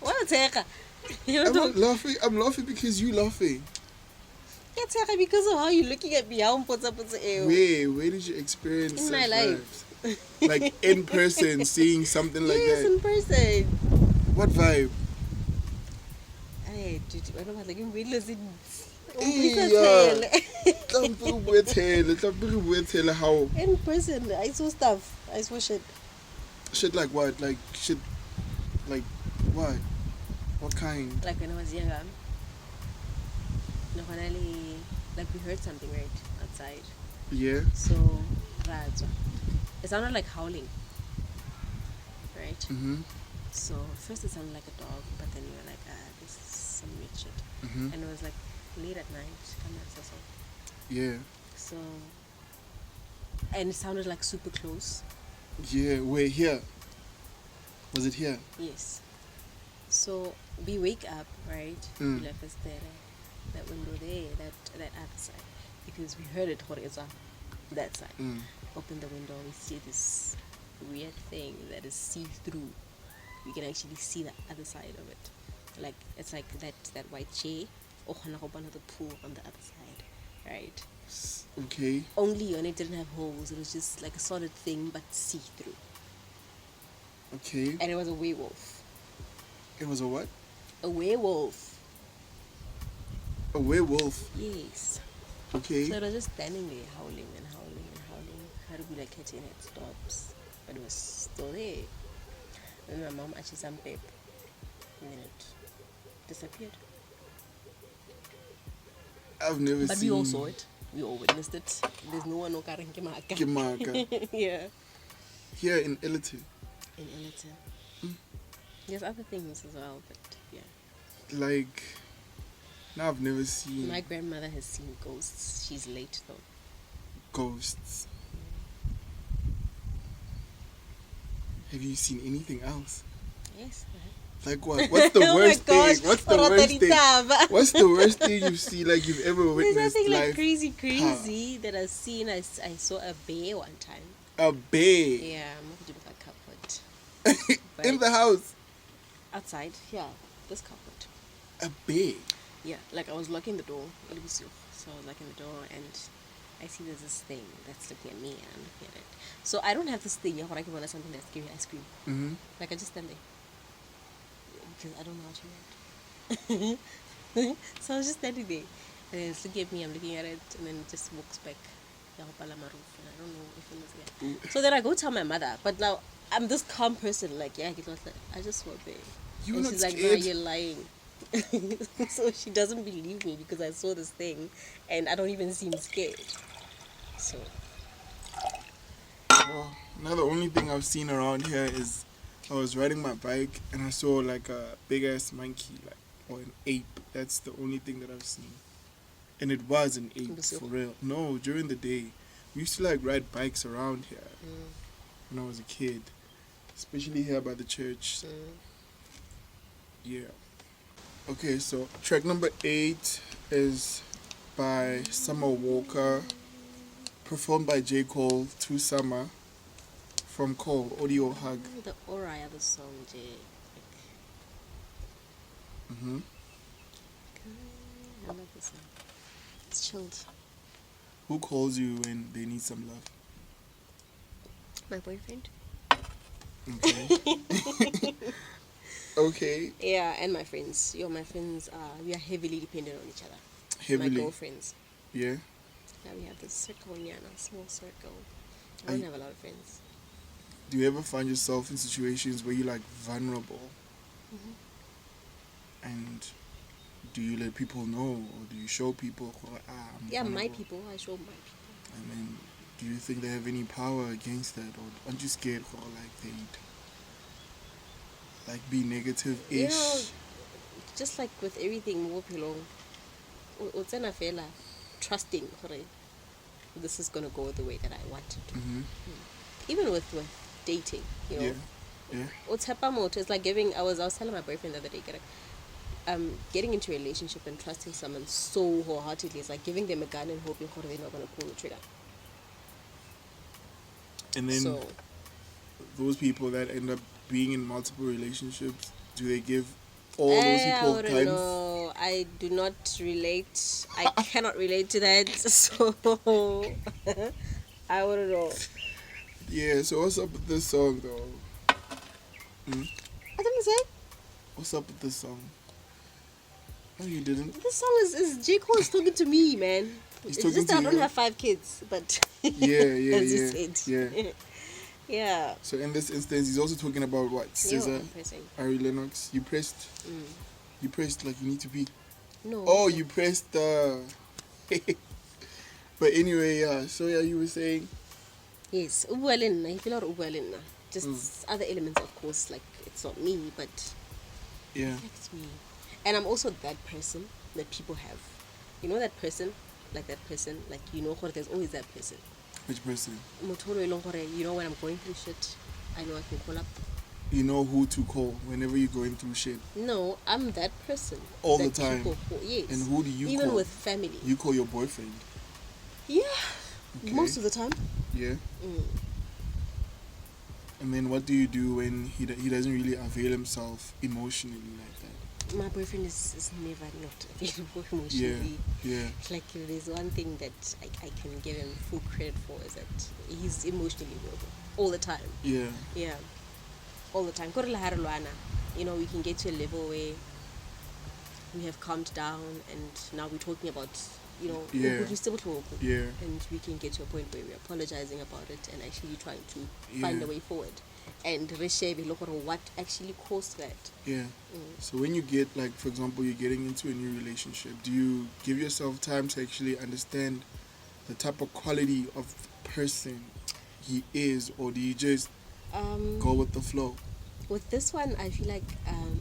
Speaker 1: What
Speaker 2: I'm laughing because you laughing.
Speaker 1: Because of how you're looking at me.
Speaker 2: Where did you experience
Speaker 1: in my life?
Speaker 2: Like in person, seeing something like that?
Speaker 1: Yes, in person.
Speaker 2: What vibe?
Speaker 1: Hey, dude, I don't know, like in
Speaker 2: how?
Speaker 1: In person, I saw stuff. I saw shit.
Speaker 2: Shit like what? Like shit, like what? What kind?
Speaker 1: Like when I was younger. Like we heard something right outside.
Speaker 2: Yeah.
Speaker 1: So, it sounded like howling. Right? So, first it sounded like a dog, but then we were like, this is some weird shit. And it was like late at night.
Speaker 2: Yeah.
Speaker 1: So, and it sounded like super close.
Speaker 2: Yeah, we're here. Was it here?
Speaker 1: Yes. So, we wake up, right? We left us there. That window there, that other side, because we heard it that side. Open the window, we see this weird thing that is see-through. We can actually see the other side of it, Like it's like that white chair, or the pool on the other side, right?
Speaker 2: Okay.
Speaker 1: Only when it didn't have holes. It was just like a solid thing, but see-through.
Speaker 2: Okay.
Speaker 1: And it was a werewolf.
Speaker 2: It was a what?
Speaker 1: A werewolf.
Speaker 2: A werewolf.
Speaker 1: Yes.
Speaker 2: Okay.
Speaker 1: So it was just standing there, howling and howling and howling. Had to be like catching it stops, but it was still there. Then my mom actually some pep, and then it disappeared.
Speaker 2: I've never
Speaker 1: But
Speaker 2: seen.
Speaker 1: we all saw it. We all witnessed it. There's no one who can
Speaker 2: Kimaka.
Speaker 1: Yeah.
Speaker 2: Here in Ellaton.
Speaker 1: In Ellaton. There's other things as well, but yeah.
Speaker 2: Like, now I've never seen
Speaker 1: My grandmother has seen ghosts. She's late though.
Speaker 2: ghosts. Have you seen anything else?
Speaker 1: Yes.
Speaker 2: Like what? What's the
Speaker 1: Oh
Speaker 2: worst
Speaker 1: my gosh,
Speaker 2: thing? What's the worst thing? What's the worst thing you've seen? Like you've ever
Speaker 1: There's
Speaker 2: witnessed?
Speaker 1: nothing like
Speaker 2: Life?
Speaker 1: crazy that I've seen. I saw a bear one time.
Speaker 2: A bear
Speaker 1: Yeah, I'm not doing that cupboard.
Speaker 2: in the house.
Speaker 1: Outside, yeah, this cupboard.
Speaker 2: A bear.
Speaker 1: Yeah, like I was locking the door. It was so I was locking the door and I see there's this thing that's looking at me and I'm looking at it. So I don't have this thing, I can want something that's scary, I scream.
Speaker 2: Mm-hmm.
Speaker 1: Like I just stand there. Because I don't know how to react. So I was just standing there. And then it's looking at me, I'm looking at it, and then it just walks back. And I don't know if it was there. So then I go tell my mother, but now I'm this calm person, like, yeah, I just saw a bear.
Speaker 2: You
Speaker 1: and
Speaker 2: not
Speaker 1: she's like,
Speaker 2: scared?
Speaker 1: no, you're lying. So she doesn't believe me because I saw this thing and I don't even seem scared. So
Speaker 2: Well, now the only thing I've seen around here is I was riding my bike and I saw like a big ass monkey, like, or an ape. That's the only thing that I've seen. And it was an ape, for real. No, during the day. We used to like ride bikes around here when I was a kid. Especially here by the church. Yeah. Okay, so track number 8 is by Summer Walker, performed by J. Cole, To Summer, from Cole, Audio Hug.
Speaker 1: the aura of the song, Jay.
Speaker 2: Mm-hmm.
Speaker 1: I love this song. It's chilled.
Speaker 2: Who calls you when they need some love?
Speaker 1: My boyfriend.
Speaker 2: Okay. Okay.
Speaker 1: Yeah, and my friends. My friends we are heavily dependent on each other.
Speaker 2: Heavily.
Speaker 1: My girlfriends.
Speaker 2: Yeah.
Speaker 1: Yeah, we have this circle, small circle. I don't have a lot of friends.
Speaker 2: Do you ever find yourself in situations where you're like vulnerable? And do you let people know, or do you show people?
Speaker 1: Yeah,
Speaker 2: vulnerable?
Speaker 1: my people. I show my people.
Speaker 2: And then, do you think they have any power against that, or aren't you scared for like they'd like be negative-ish?
Speaker 1: You know, just like with everything, more belong. Fela, trusting, this is gonna go the way that I want it to. Even with dating, you know.
Speaker 2: Yeah.
Speaker 1: It's like giving. I was telling my boyfriend the other day, getting into a relationship and trusting someone so wholeheartedly is like giving them a gun and hoping they're not gonna pull the trigger.
Speaker 2: And then those people that end up being in multiple relationships, do they give all those people
Speaker 1: I
Speaker 2: guns?
Speaker 1: know. I do not relate. I cannot relate to that. So I wouldn't know.
Speaker 2: Yeah. So what's up with this song though?
Speaker 1: I didn't say.
Speaker 2: What's up with this song? No, you didn't.
Speaker 1: This song is J. Cole is talking to me, man.
Speaker 2: He's
Speaker 1: It's
Speaker 2: talking
Speaker 1: just
Speaker 2: to
Speaker 1: that I don't
Speaker 2: you.
Speaker 1: have 5 kids, but
Speaker 2: Yeah.
Speaker 1: as you said.
Speaker 2: Yeah.
Speaker 1: Yeah.
Speaker 2: So in this instance, he's also talking about what? Scissor,
Speaker 1: I'm pressing.
Speaker 2: Airylens. You pressed. You pressed like you need to be.
Speaker 1: No.
Speaker 2: Oh, you pressed. But anyway, yeah. So yeah, you were saying.
Speaker 1: Yes. I feel like just other elements, of course. Like it's not me, but
Speaker 2: Yeah.
Speaker 1: it's me. And I'm also that person that people have. You know that person, like you know, there's always that person.
Speaker 2: Which person?
Speaker 1: You know when I'm going through shit, I know I can call up.
Speaker 2: You know who to call whenever you're going through shit.
Speaker 1: No, I'm that person.
Speaker 2: All
Speaker 1: that
Speaker 2: the time.
Speaker 1: people call. Yes.
Speaker 2: And who do you
Speaker 1: Even
Speaker 2: call?
Speaker 1: with family.
Speaker 2: You call your boyfriend.
Speaker 1: Yeah.
Speaker 2: Okay.
Speaker 1: Most of the time.
Speaker 2: Yeah. And then what do you do when he doesn't really avail himself emotionally like that?
Speaker 1: my boyfriend is never not available emotionally.
Speaker 2: Yeah.
Speaker 1: Like there's one thing that I can give him full credit for is that he's emotionally available all the time.
Speaker 2: Yeah.
Speaker 1: Yeah, all the time. You know, we can get to a level where we have calmed down and now we're talking about, you know, we still talk.
Speaker 2: Yeah.
Speaker 1: And we can get to a point where we're apologizing about it and actually trying to find a way forward. And look at what actually caused that.
Speaker 2: Yeah. So when you get, like, for example, you're getting into a new relationship, do you give yourself time to actually understand the type of quality of person he is, or do you just go with the flow?
Speaker 1: With this one, I feel like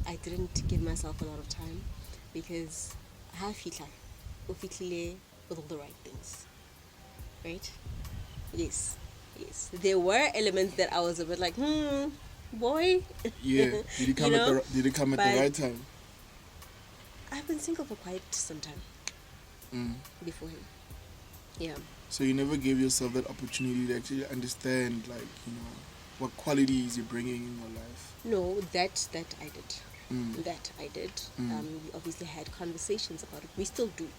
Speaker 1: I didn't give myself a lot of time because I feel like with all the right things, right? Yes. There were elements that I was a bit like, boy.
Speaker 2: Yeah. Did it come did it come at the right time?
Speaker 1: I've been single for quite some time before him. Yeah.
Speaker 2: So you never gave yourself that opportunity to actually understand, like, you know, what qualities you're bringing in your life?
Speaker 1: No, that I did. That I did. We obviously had conversations about it. We still do.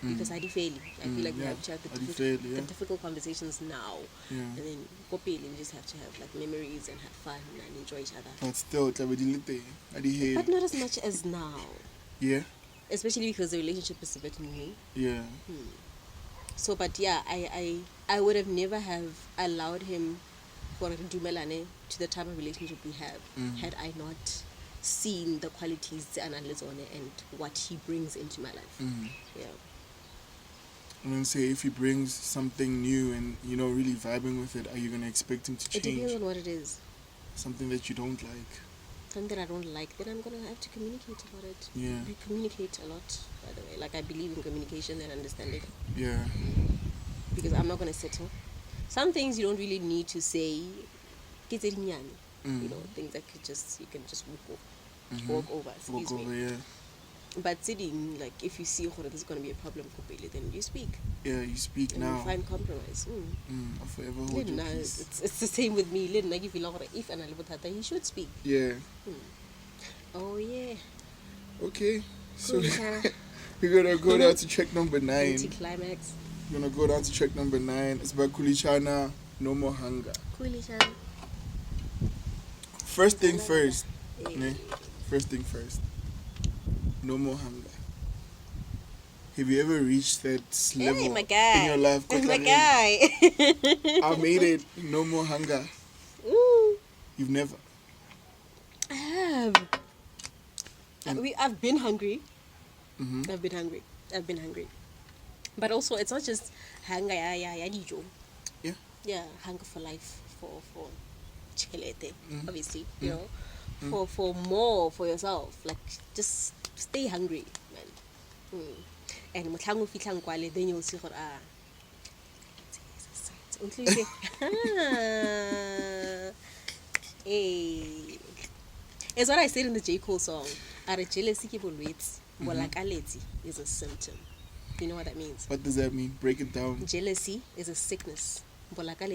Speaker 1: Because I feel like we have to have the difficult conversations now.
Speaker 2: Yeah.
Speaker 1: And then we just have to have like memories and have fun and enjoy each other.
Speaker 2: But still,
Speaker 1: but not as much as now.
Speaker 2: Yeah.
Speaker 1: Especially because the relationship is a bit new.
Speaker 2: Yeah.
Speaker 1: So, but yeah, I would have never have allowed him for Dumelane to the type of relationship we have had I not seen the qualities and what he brings into my life. Yeah.
Speaker 2: And then say if he brings something new and, you know, really vibing with it, are you going to expect him to change?
Speaker 1: It depends on what it is.
Speaker 2: Something that you don't like.
Speaker 1: Something that I don't like, then I'm going to have to communicate about it.
Speaker 2: Yeah.
Speaker 1: We communicate a lot, by the way. Like, I believe in communication and understanding.
Speaker 2: Yeah.
Speaker 1: Because I'm not going to settle. Some things you don't really need to say. You know, things that you can just walk over. Excuse me.
Speaker 2: Yeah.
Speaker 1: But sitting, like, if you see this is going to be a problem, then you speak.
Speaker 2: Yeah, you speak
Speaker 1: and
Speaker 2: now.
Speaker 1: You find compromise.
Speaker 2: I'll forever hold your peace.
Speaker 1: It's the same with me. If he should speak.
Speaker 2: Yeah.
Speaker 1: Oh, yeah.
Speaker 2: Okay. So we're going to go down to track number 9.
Speaker 1: Anti-climax.
Speaker 2: We're going to go down to track number 9. It's by Channa, No More Hunger.
Speaker 1: Channa.
Speaker 2: First thing first. First thing first. No more hunger. Have you ever reached that level
Speaker 1: my guy.
Speaker 2: in your life?
Speaker 1: My guy.
Speaker 2: I made it. No more hunger.
Speaker 1: Ooh.
Speaker 2: You've never.
Speaker 1: I have. I've been hungry. I've been hungry. But also, it's not just hunger.
Speaker 2: Yeah.
Speaker 1: Yeah, hunger for life, for chelete, obviously, you know, for more for yourself. Like, just stay hungry, man. And then you'll see it's what I said in the J. Cole song. Jealousy is a symptom. You know what that means?
Speaker 2: What does that mean? Break it down.
Speaker 1: Jealousy is a sickness. Like what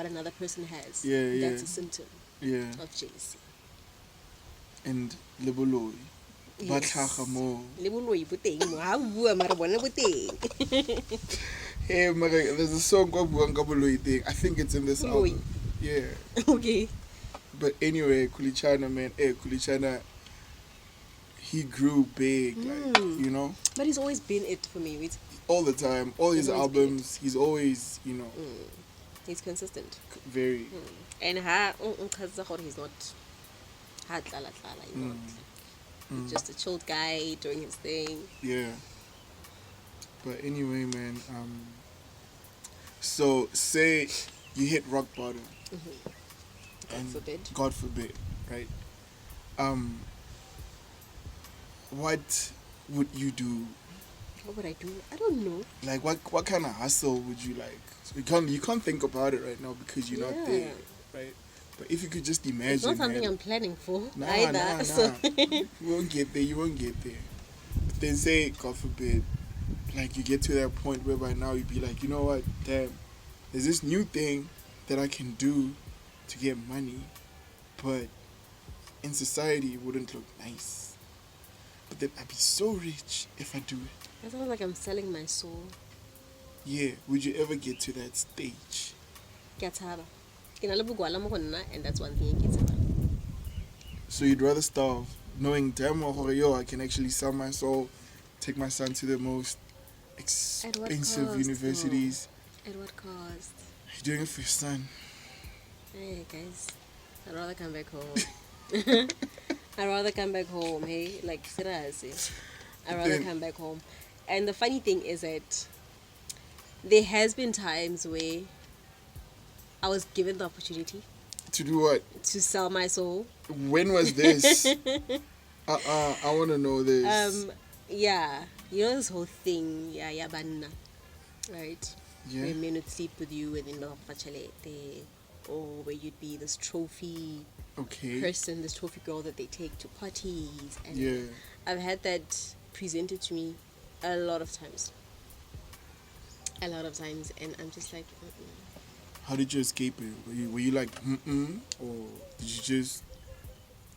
Speaker 1: another person has.
Speaker 2: Yeah.
Speaker 1: That's a symptom of jealousy.
Speaker 2: And leboloy.
Speaker 1: Yes. Leboloy buteng.
Speaker 2: Hey, there's a song called Buangaboloy thing. I think it's in this album. Yeah.
Speaker 1: Okay.
Speaker 2: But anyway, Channa, man. Channa, he grew big, like, you know.
Speaker 1: But he's always been it for me.
Speaker 2: All the time, all his albums, he's always, you know.
Speaker 1: He's consistent.
Speaker 2: Very.
Speaker 1: And he's not you know. He's just a chilled guy doing his thing.
Speaker 2: Yeah. But anyway, man, so say you hit rock bottom. God forbid, right? What would you do?
Speaker 1: What would I do? I don't know.
Speaker 2: Like, what kind of hustle would you like? So you can't think about it right now because you're not there, right? But if you could just imagine,
Speaker 1: it's not something I'm planning for
Speaker 2: either.
Speaker 1: Nah. So
Speaker 2: You won't get there. But then say, God forbid, like you get to that point where by now you'd be like, you know what, damn, there's this new thing that I can do to get money, but in society it wouldn't look nice. But then I'd be so rich if I do it.
Speaker 1: That sounds like I'm selling my soul.
Speaker 2: Yeah, would you ever get to that stage?
Speaker 1: And that's one thing you get about.
Speaker 2: So you'd rather starve, knowing damn well, yo, I can actually sell my soul, take my son to the most expensive universities.
Speaker 1: At what cost?
Speaker 2: You're doing it for your son.
Speaker 1: Hey guys, I'd rather come back home. I'd rather come back home, hey? Like, seriously. I'd rather come back home. And the funny thing is that there has been times where I was given the opportunity.
Speaker 2: To do what?
Speaker 1: To sell my soul.
Speaker 2: When was this? I want to know this.
Speaker 1: Yeah. You know this whole thing, yeah, banna. Right?
Speaker 2: Yeah.
Speaker 1: Where men would sleep with you and then or where you'd be this trophy person, this trophy girl that they take to parties. And
Speaker 2: yeah.
Speaker 1: I've had that presented to me a lot of times. And I'm just like,
Speaker 2: How did you escape it? Were you like, or did you just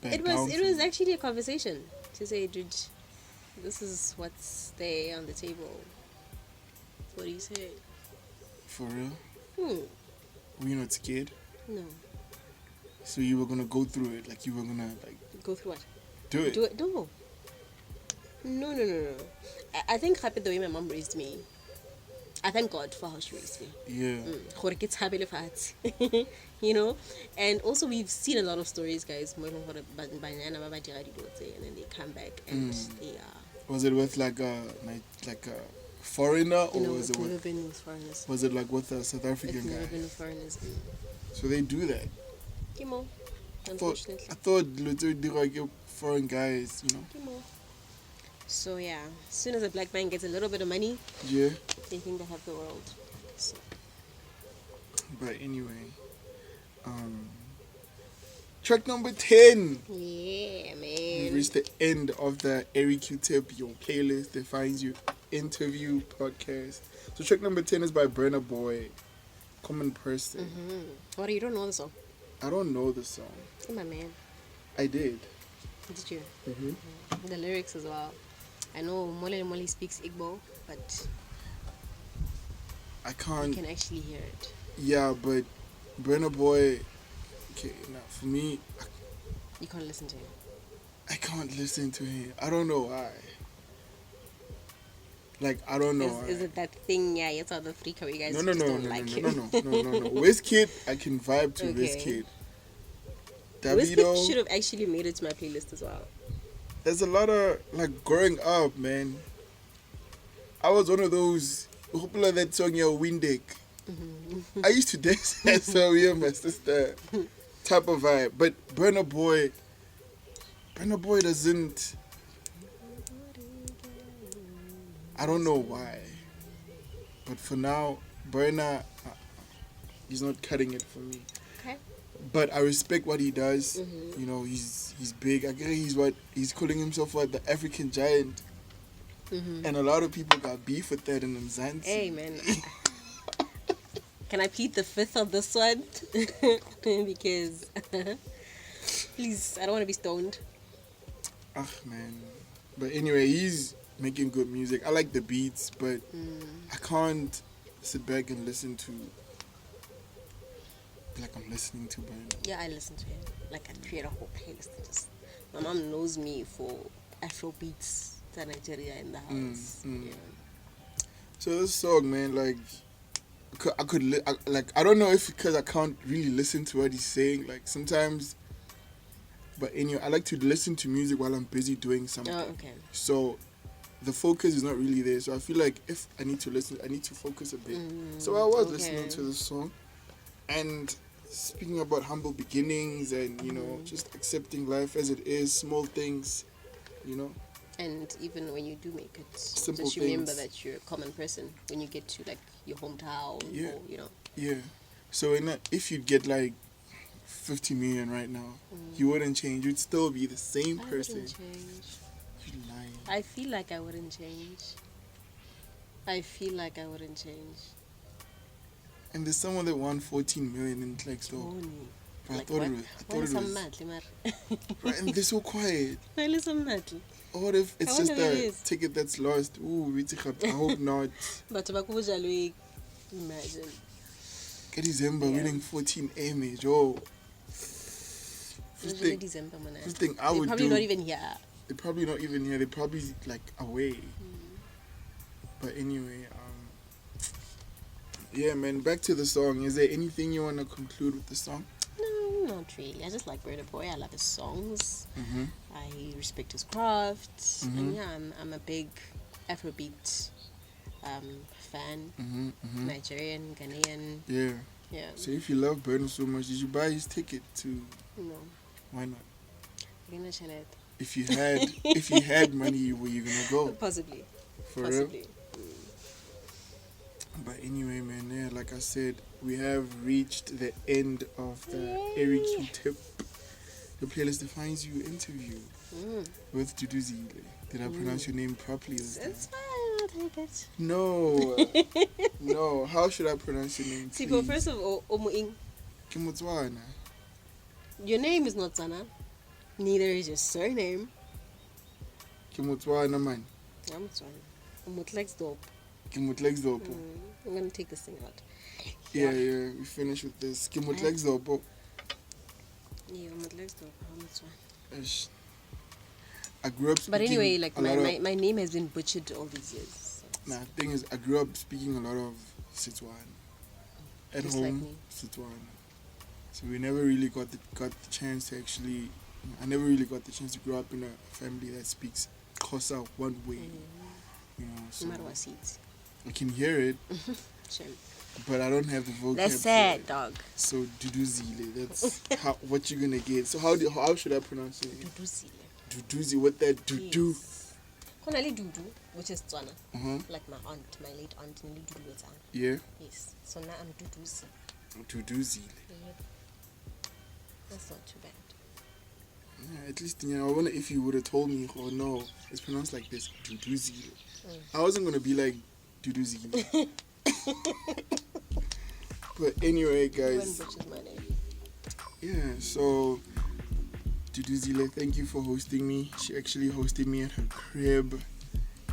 Speaker 1: It was actually a conversation to say, dude, this is what's there on the table. What do you say?
Speaker 2: For real? Were you not scared?
Speaker 1: No.
Speaker 2: So you were gonna go through it, like you were gonna like
Speaker 1: go through what?
Speaker 2: Do it.
Speaker 1: No. I think happy the way my mom raised me. I thank God for how she raised me.
Speaker 2: Yeah.
Speaker 1: You know? And also we've seen a lot of stories, guys, and then they come back and they are.
Speaker 2: Was it with like a foreigner, or was it
Speaker 1: with foreigners?
Speaker 2: Was it like with a South African guy?
Speaker 1: Never been with foreigners.
Speaker 2: So they do that.
Speaker 1: Kimo, unfortunately.
Speaker 2: I thought like foreign guys, you know.
Speaker 1: Kimo. So yeah, as soon as a black man gets a little bit of money,
Speaker 2: yeah,
Speaker 1: they think they have the world. So.
Speaker 2: But anyway, track number 10.
Speaker 1: Yeah, man.
Speaker 2: We've reached the end of the Airyqtip, your playlist that finds you interview podcast. So track number 10 is by Burna Boy, Common Person.
Speaker 1: What, you don't know the song?
Speaker 2: I don't know the song.
Speaker 1: Hey, my man.
Speaker 2: I did.
Speaker 1: Did you? The lyrics as well. I know Mole speaks Igbo, but
Speaker 2: I can't.
Speaker 1: You can actually hear it.
Speaker 2: Yeah, but Burna Boy. Okay, now for me,
Speaker 1: you can't listen to him.
Speaker 2: I can't listen to him. I don't know why. Like, I don't know.
Speaker 1: Is it that thing? Yeah, it's all the three Korean guys.
Speaker 2: No. Wizkid, I can vibe to Wizkid.
Speaker 1: Wizkid should have actually made it to my playlist as well.
Speaker 2: There's a lot of, like, growing up, man. I was one of those popular that song, your Windick. I used to dance that song with my sister. Type of vibe. But Burna Boy doesn't. I don't know why. But for now, Burna, he's not cutting it for me.
Speaker 1: Okay.
Speaker 2: But I respect what he does. You know, he's big. I guess he's calling himself the African giant. And a lot of people got beef with that in Mzansi.
Speaker 1: Hey man, can I plead the fifth on this one? Because please, I don't want to be stoned.
Speaker 2: Ah man. But anyway, he's making good music. I like the beats, but I can't sit back and listen to like I'm listening to Burna.
Speaker 1: Yeah, I listen to him. Like I create a whole playlist. My mom knows me for Afro beats. Nigeria in the house. Yeah.
Speaker 2: So this song, man, like I don't know if because I can't really listen to what he's saying. Like sometimes, but anyway, I like to listen to music while I'm busy doing something.
Speaker 1: Oh, okay.
Speaker 2: So the focus is not really there. So I feel like if I need to listen, I need to focus a bit. So I was listening to the song, and speaking about humble beginnings and just accepting life as it is, small things,
Speaker 1: And even when you do make it,
Speaker 2: simple
Speaker 1: just remember
Speaker 2: things.
Speaker 1: that you're a common person when you get to like your hometown.
Speaker 2: Yeah.
Speaker 1: Or,
Speaker 2: Yeah. So if you get like 50 million right now, you wouldn't change. You'd still be the same person.
Speaker 1: I wouldn't change.
Speaker 2: You're lying.
Speaker 1: I feel like I wouldn't change.
Speaker 2: And there's someone that won 14 million in Klerksdorp. I
Speaker 1: Like
Speaker 2: thought
Speaker 1: what?
Speaker 2: it was.
Speaker 1: Some madly, mar.
Speaker 2: Right, and they're so quiet.
Speaker 1: Why some madly?
Speaker 2: What if it's
Speaker 1: I
Speaker 2: just
Speaker 1: wonder who it
Speaker 2: a
Speaker 1: is.
Speaker 2: ticket that's lost? Ooh, I hope not.
Speaker 1: But imagine.
Speaker 2: Get December
Speaker 1: Yeah.
Speaker 2: winning 14 image. Oh.
Speaker 1: Usually December, man.
Speaker 2: First thing I
Speaker 1: They're
Speaker 2: would
Speaker 1: probably
Speaker 2: do.
Speaker 1: not even here.
Speaker 2: They're probably not even here. They're probably like away. But anyway, yeah, man. Back to the song. Is there anything you want to conclude with the song?
Speaker 1: No, not really. I just like Burna Boy. I love his songs.
Speaker 2: Mm-hmm.
Speaker 1: I respect his craft.
Speaker 2: Mhm.
Speaker 1: And yeah, I'm a big Afrobeat fan.
Speaker 2: Mm-hmm.
Speaker 1: Nigerian, Ghanaian.
Speaker 2: Yeah.
Speaker 1: Yeah.
Speaker 2: So if you love Burna so much, did you buy his ticket to?
Speaker 1: No.
Speaker 2: Why not?
Speaker 1: I'm gonna share it.
Speaker 2: If you had money, were you gonna go?
Speaker 1: Possibly.
Speaker 2: For real?
Speaker 1: Possibly.
Speaker 2: But anyway, man, yeah, like I said, we have reached the end of the
Speaker 1: Yay.
Speaker 2: Airyqtip, the playlist defines you interview with Duduzile. Did I pronounce your name properly this time?
Speaker 1: It's fine. I'll take it.
Speaker 2: No. No. How should I pronounce your name,
Speaker 1: Sipho,
Speaker 2: please?
Speaker 1: first of all, Omuing.
Speaker 2: Ke Motswana.
Speaker 1: Your name is not Channa. Neither is your surname.
Speaker 2: Ke Motswana, man.
Speaker 1: I'm Channa. Klerksdorp.
Speaker 2: Ke Klerksdorp.
Speaker 1: I'm gonna take this thing out.
Speaker 2: Yeah, we finished with this. Ke Klerksdorp.
Speaker 1: Yeah, I'm Klerksdorp. I'm Channa.
Speaker 2: Ish. I grew up speaking
Speaker 1: But anyway, like
Speaker 2: a lot of,
Speaker 1: my name has been butchered all these years. So
Speaker 2: Nah, thing is, I grew up speaking a lot of Setswana. At
Speaker 1: Just
Speaker 2: home,
Speaker 1: like me.
Speaker 2: Setswana. So we never really got the chance to actually. I never really got the chance to grow up in a family that speaks Xhosa one way. You know, so
Speaker 1: Marwa seeds.
Speaker 2: I can hear it,
Speaker 1: Sure.
Speaker 2: but I don't have the vocab.
Speaker 1: That's
Speaker 2: for
Speaker 1: sad,
Speaker 2: it.
Speaker 1: dog.
Speaker 2: So Duduzile, that's what you're gonna get. So how should I pronounce it?
Speaker 1: Duduzile.
Speaker 2: Duduzi, what that Dudu?
Speaker 1: Yes. Konali Dudu, which is Tswana.
Speaker 2: Uh-huh.
Speaker 1: Like my aunt, my late aunt, Nili Dudu was aunt.
Speaker 2: Yeah.
Speaker 1: Yes. So now I'm Duduzi.
Speaker 2: Duduzile.
Speaker 1: Yep. That's not too bad.
Speaker 2: Yeah, at least, you know, I wonder if you would have told me, oh no, it's pronounced like this, Duduzile. I wasn't gonna be like Duduzile. But anyway,
Speaker 1: Everyone
Speaker 2: guys.
Speaker 1: butchers my name.
Speaker 2: Yeah, so Duduzile, thank you for hosting me. She actually hosted me at her crib.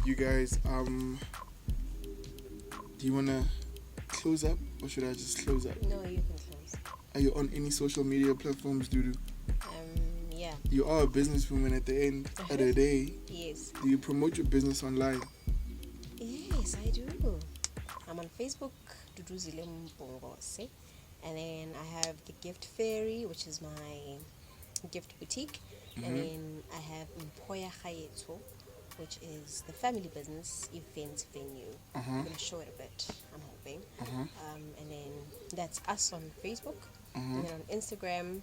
Speaker 2: You guys, do you wanna close up or should I just close up?
Speaker 1: No, you can close.
Speaker 2: Are you on any social media platforms, Dudu?
Speaker 1: Yeah.
Speaker 2: You are a businesswoman at the end of the day.
Speaker 1: Yes.
Speaker 2: Do you promote your business online?
Speaker 1: Yes, I do. I'm on Facebook, Duduzile Mpungose. And then I have the Gift Fairy, which is my gift boutique. And then I have Mpoya Khayeto, which is the family business event venue. I'm going to show it a bit, I'm hoping. And then that's us on Facebook. And then on Instagram,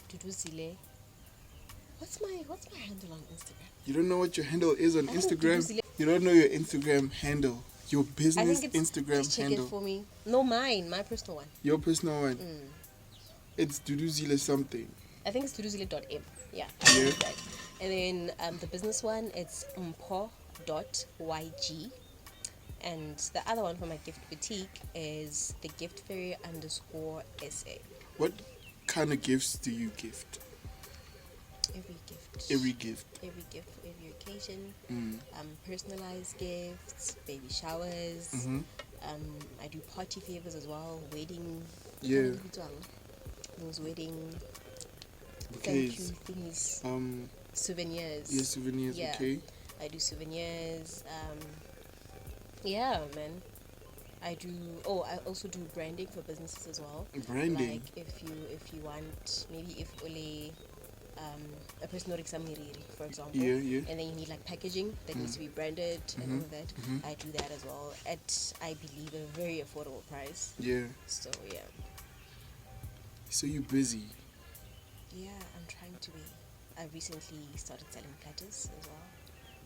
Speaker 1: Duduzile. What's my handle on Instagram?
Speaker 2: You don't know what your handle is on
Speaker 1: I think
Speaker 2: Instagram?
Speaker 1: Duduzile.
Speaker 2: You don't know your Instagram handle. Your
Speaker 1: I
Speaker 2: business
Speaker 1: think it's
Speaker 2: Instagram
Speaker 1: just check
Speaker 2: handle.
Speaker 1: it for me. No, mine, my personal one.
Speaker 2: Your personal one. It's Duduzile something.
Speaker 1: I think it's duduzile.m. Yeah.
Speaker 2: Yeah.
Speaker 1: Right. And then the business one, it's mpo.yg. And the other one for my gift boutique is the gift fairy _SA.
Speaker 2: What kind of gifts do you gift?
Speaker 1: Every gift.
Speaker 2: Every gift.
Speaker 1: Every gift for every occasion.
Speaker 2: Mm.
Speaker 1: Personalized gifts, baby showers. I do party favors as well, wedding.
Speaker 2: Yeah.
Speaker 1: Those wedding thank you
Speaker 2: Bouquets.
Speaker 1: things. Souvenirs.
Speaker 2: Yeah, souvenirs,
Speaker 1: Yeah.
Speaker 2: okay.
Speaker 1: I do souvenirs. Yeah, man. I do. Oh, I also do branding for businesses as well.
Speaker 2: Branding.
Speaker 1: Like if you want, maybe if only a person or exam, for example.
Speaker 2: Yeah.
Speaker 1: And then you need like packaging that needs to be branded and all of that. I do that as well at, I believe, a very affordable price.
Speaker 2: Yeah.
Speaker 1: So yeah.
Speaker 2: So you busy.
Speaker 1: Yeah, I'm trying to be. I recently started selling platters as well,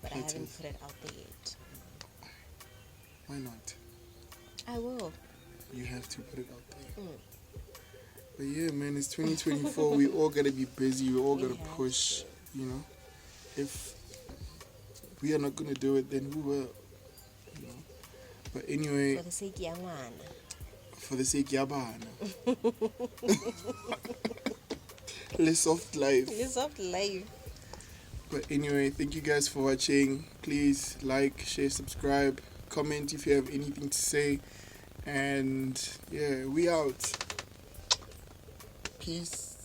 Speaker 1: but I haven't
Speaker 2: Platters.
Speaker 1: put it out there yet.
Speaker 2: Why not?
Speaker 1: I will.
Speaker 2: You have to put it out there.
Speaker 1: Mm.
Speaker 2: But yeah, man, it's 2024. We all gotta be busy. We all
Speaker 1: We
Speaker 2: gotta
Speaker 1: have
Speaker 2: push.
Speaker 1: to.
Speaker 2: You know, if we are not gonna do it, then who will? You know. But anyway,
Speaker 1: For the sake of ngwana.
Speaker 2: for for the sake yabana. Less soft life.
Speaker 1: Less soft life.
Speaker 2: But anyway, thank you guys for watching. Please like, share, subscribe, comment if you have anything to say. And yeah, we out. Peace.